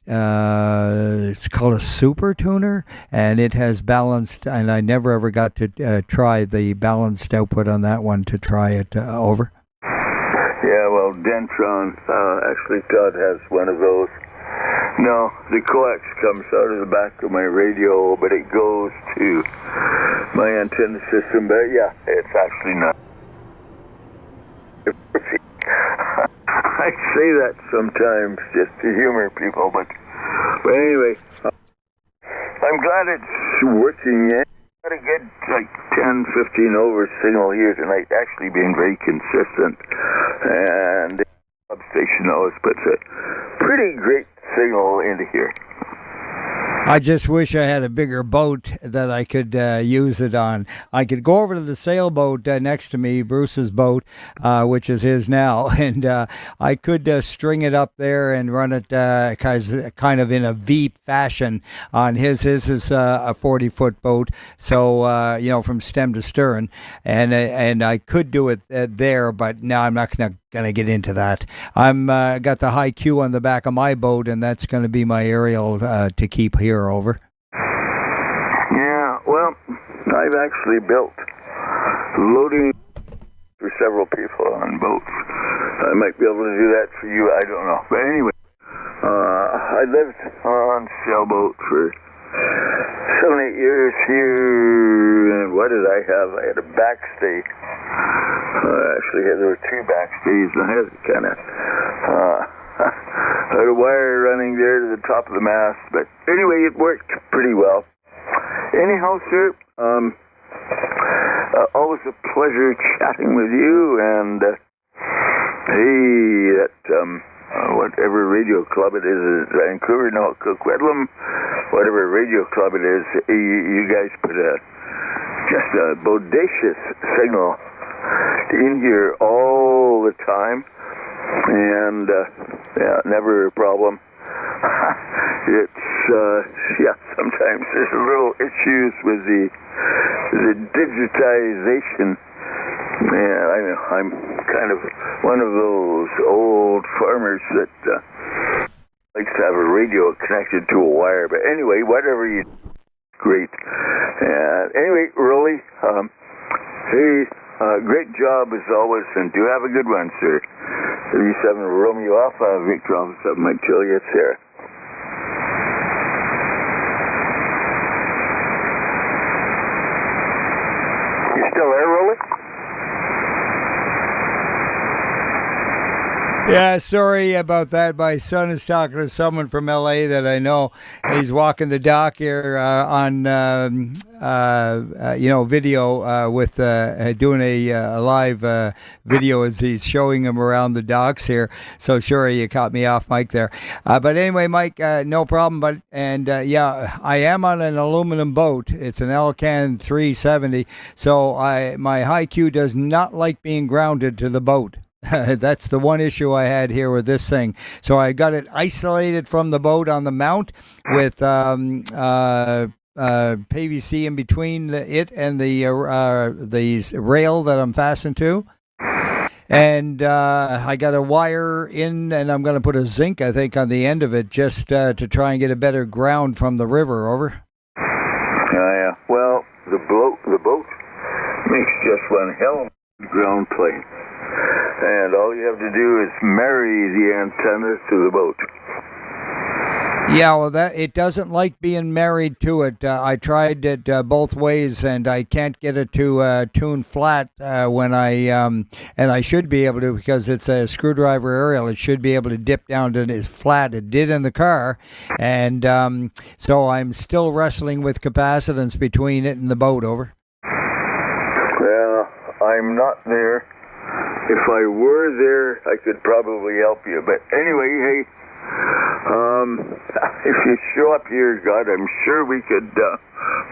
it's called a super tuner, and it has balanced, and I never ever got to try the balanced output on that one to try it over. Yeah, well, Dentron, actually Todd has one of those. No, the coax comes out of the back of my radio, but it goes to my antenna system. But yeah, it's actually not. I say that sometimes just to humor people, but anyway, I'm glad it's working. Got a good 10, 15 over signal here tonight, actually being very consistent, and the substation knows, but it's a pretty great signal into here. I just wish I had a bigger boat that I could use it on. I could go over to the sailboat next to me, Bruce's boat, which is his now, and I could string it up there and run it kind of in a V fashion on his. His is a 40-foot boat, so you know, from stem to stern, and I could do it there, but no, I'm not going to get into that. I'm got the high Q on the back of my boat, and that's going to be my aerial to keep here over. Yeah, well, I've actually built loading for several people on boats. I might be able to do that for you, I don't know. But anyway, I lived on sailboat for 7, 8 years here. What did I have? I had a backstay. Actually, there were 2 backstays, and I had kind of had a wire running there to the top of the mast. But anyway, it worked pretty well. Anyhow, sir, always a pleasure chatting with you. And hey, that whatever radio club it is Vancouver, no, Coquitlam, whatever radio club it is, you guys put just a bodacious signal in here all the time, and yeah, never a problem. It's yeah, sometimes there's a little issues with the digitization. Yeah, I know, I'm kind of one of those old farmers that likes to have a radio connected to a wire. But anyway, whatever you do, great. Anyway, Roly, hey, great job as always, and do have a good one, sir. 37 Romeo Alpha, Victor Alpha 7, Mike Juliet, Sarah. You still there, Roly? Yeah, sorry about that. My son is talking to someone from LA that I know. He's walking the dock here on, video with doing a live video as he's showing him around the docks here. So sorry you caught me off mic there. But anyway, Mike, no problem. But yeah, I am on an aluminum boat. It's an Elcan 370. So my high Q does not like being grounded to the boat. That's the one issue I had here with this thing. So I got it isolated from the boat on the mount with PVC in between it and the rail that I'm fastened to. And I got a wire in, and I'm going to put a zinc, I think, on the end of it just to try and get a better ground from the river. Over. Yeah. Well, the boat makes just one hell of a ground plane. And all you have to do is marry the antenna to the boat. Yeah, well, that it doesn't like being married to it. I tried it both ways, and I can't get it to tune flat when and I should be able to because it's a screwdriver aerial. It should be able to dip down to its flat. It did in the car, and so I'm still wrestling with capacitance between it and the boat. Over. Well, I'm not there. If I were there, I could probably help you. But anyway, hey, if you show up here, God, I'm sure we could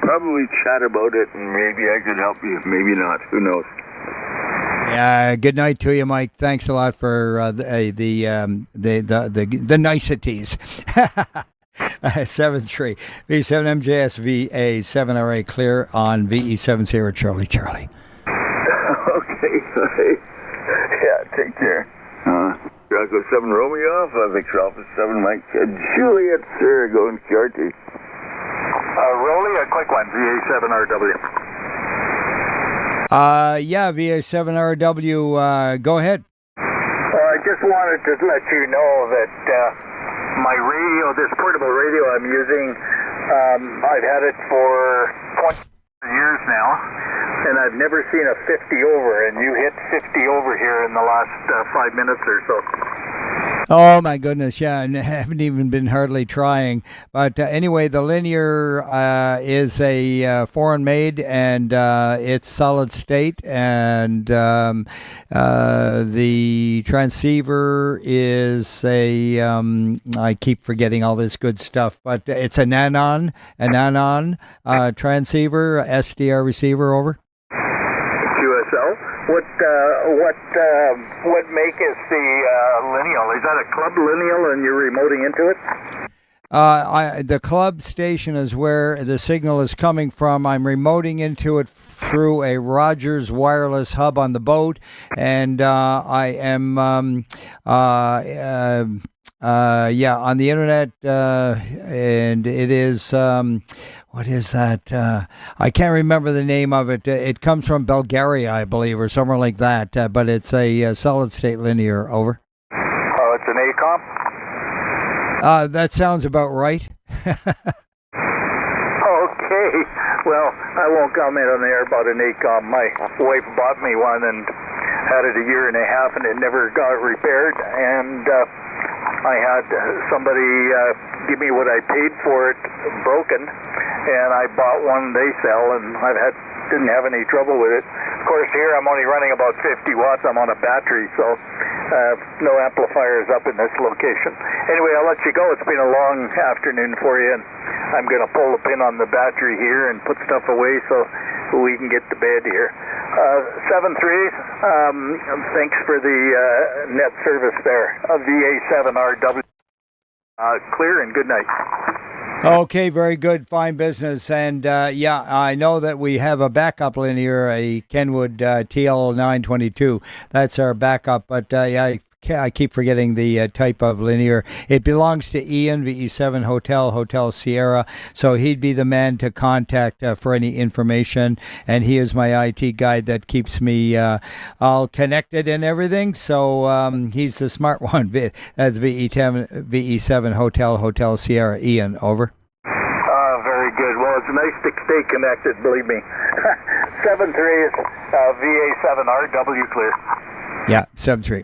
probably chat about it, and maybe I could help you. Maybe not. Who knows? Yeah. Good night to you, Mike. Thanks a lot for the niceties. 7-3 V7MJS VA7RA clear on VE70 Charlie. Okay. Yeah, take care. Echo 7 Romeo off, Victor Alpha 7 Mike, Juliet Sierra going QRT. Roly, a quick one, VA7RW. Yeah, VA7RW, go ahead. I just wanted to let you know that my radio, this portable radio I'm using, I've had it for 20 years now, and I've never seen a 50 over, and you hit 50 over here in the last 5 minutes or so. Oh my goodness, yeah, and I haven't even been hardly trying. But anyway, the linear is a foreign made, and it's solid state, and the transceiver is a I keep forgetting all this good stuff, but it's a Nanon transceiver, SDR receiver. Over. QSL. What make is the lineal? Is that a club lineal and you're remoting into it? The club station is where the signal is coming from. I'm remoting into it through a Rogers wireless hub on the boat, and I am on the internet, and it is what is that? I can't remember the name of it. It comes from Bulgaria, I believe, or somewhere like that. But it's a solid state linear. Over. Oh, it's an ACOM? That sounds about right. Okay. Well, I won't comment on the air about an ACOM. My wife bought me one and had it a year and a half, and it never got repaired. And I had somebody give me what I paid for it broken, and I bought one they sell, and didn't have any trouble with it. Of course, here I'm only running about 50 watts. I'm on a battery, so no amplifiers up in this location. Anyway, I'll let you go. It's been a long afternoon for you, and I'm going to pull the pin on the battery here and put stuff away so we can get to bed here. 7-3, thanks for the net service there. VA7RW. Clear and good night. Okay, very good, fine business, and I know that we have a backup linear, a Kenwood TL922. That's our backup, but I keep forgetting the type of linear. It belongs to Ian, VE7 Hotel Sierra, so he'd be the man to contact for any information, and he is my IT guy that keeps me all connected and everything, so he's the smart one. That's VE7 Hotel Sierra. Ian, over. Very good. Well, it's nice to stay connected, believe me. 7-3 is VA7RW clear. Yeah, 7-3.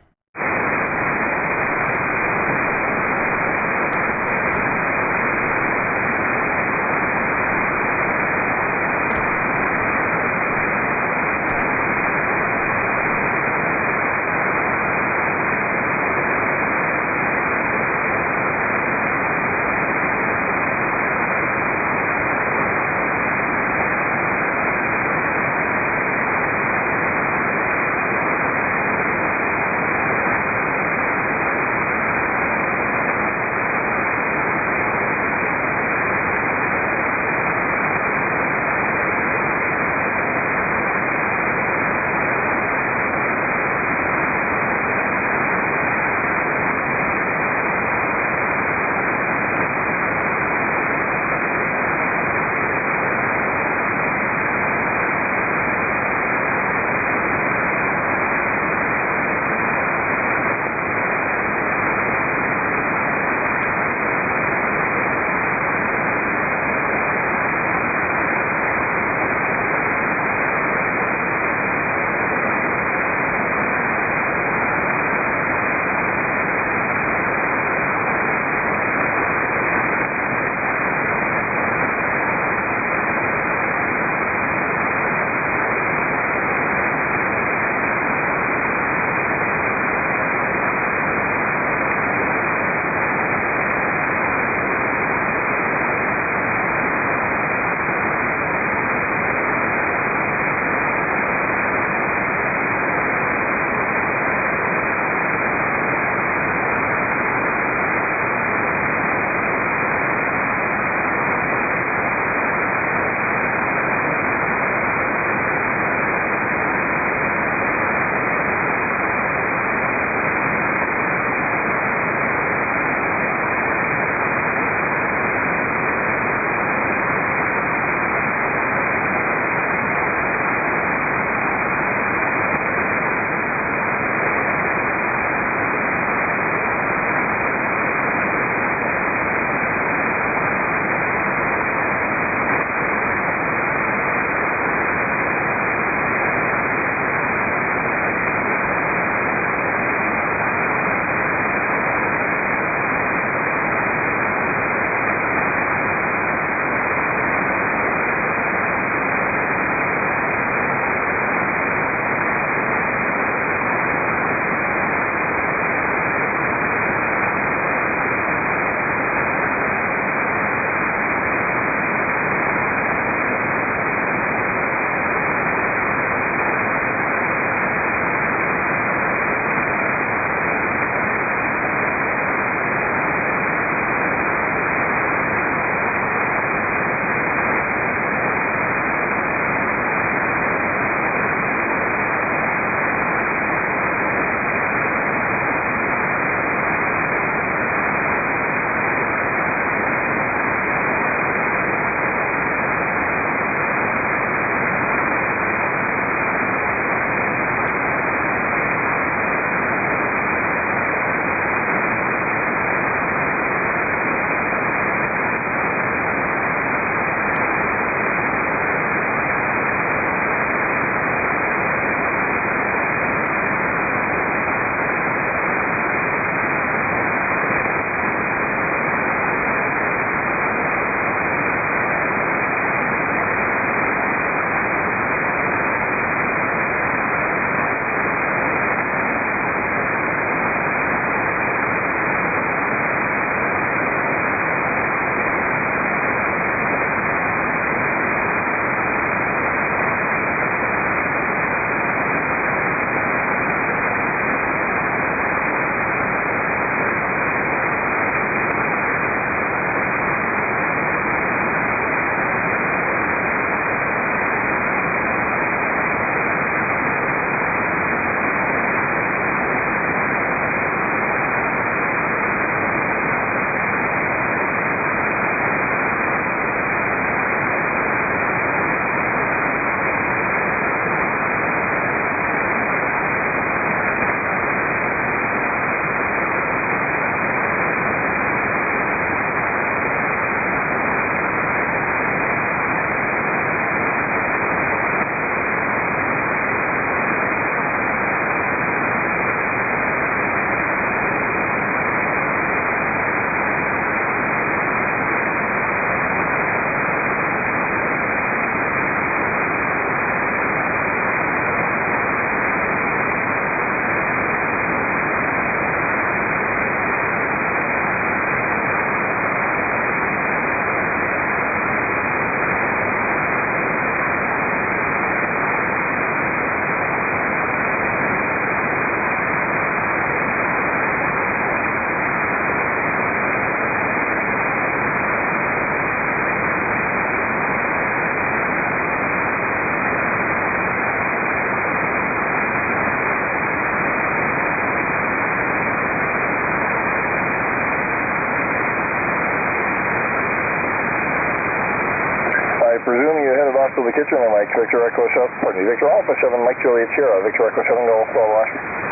presume you headed off to the kitchen there, Mike. Victor Echo 7, pardon me, Victor Alpha 7, Mike Juliet Sierra, Victor Echo 7, Golf, Bravo Oscar.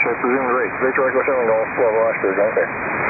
I presume right. Victor Echo 7 Golf, Bravo Oscar, okay.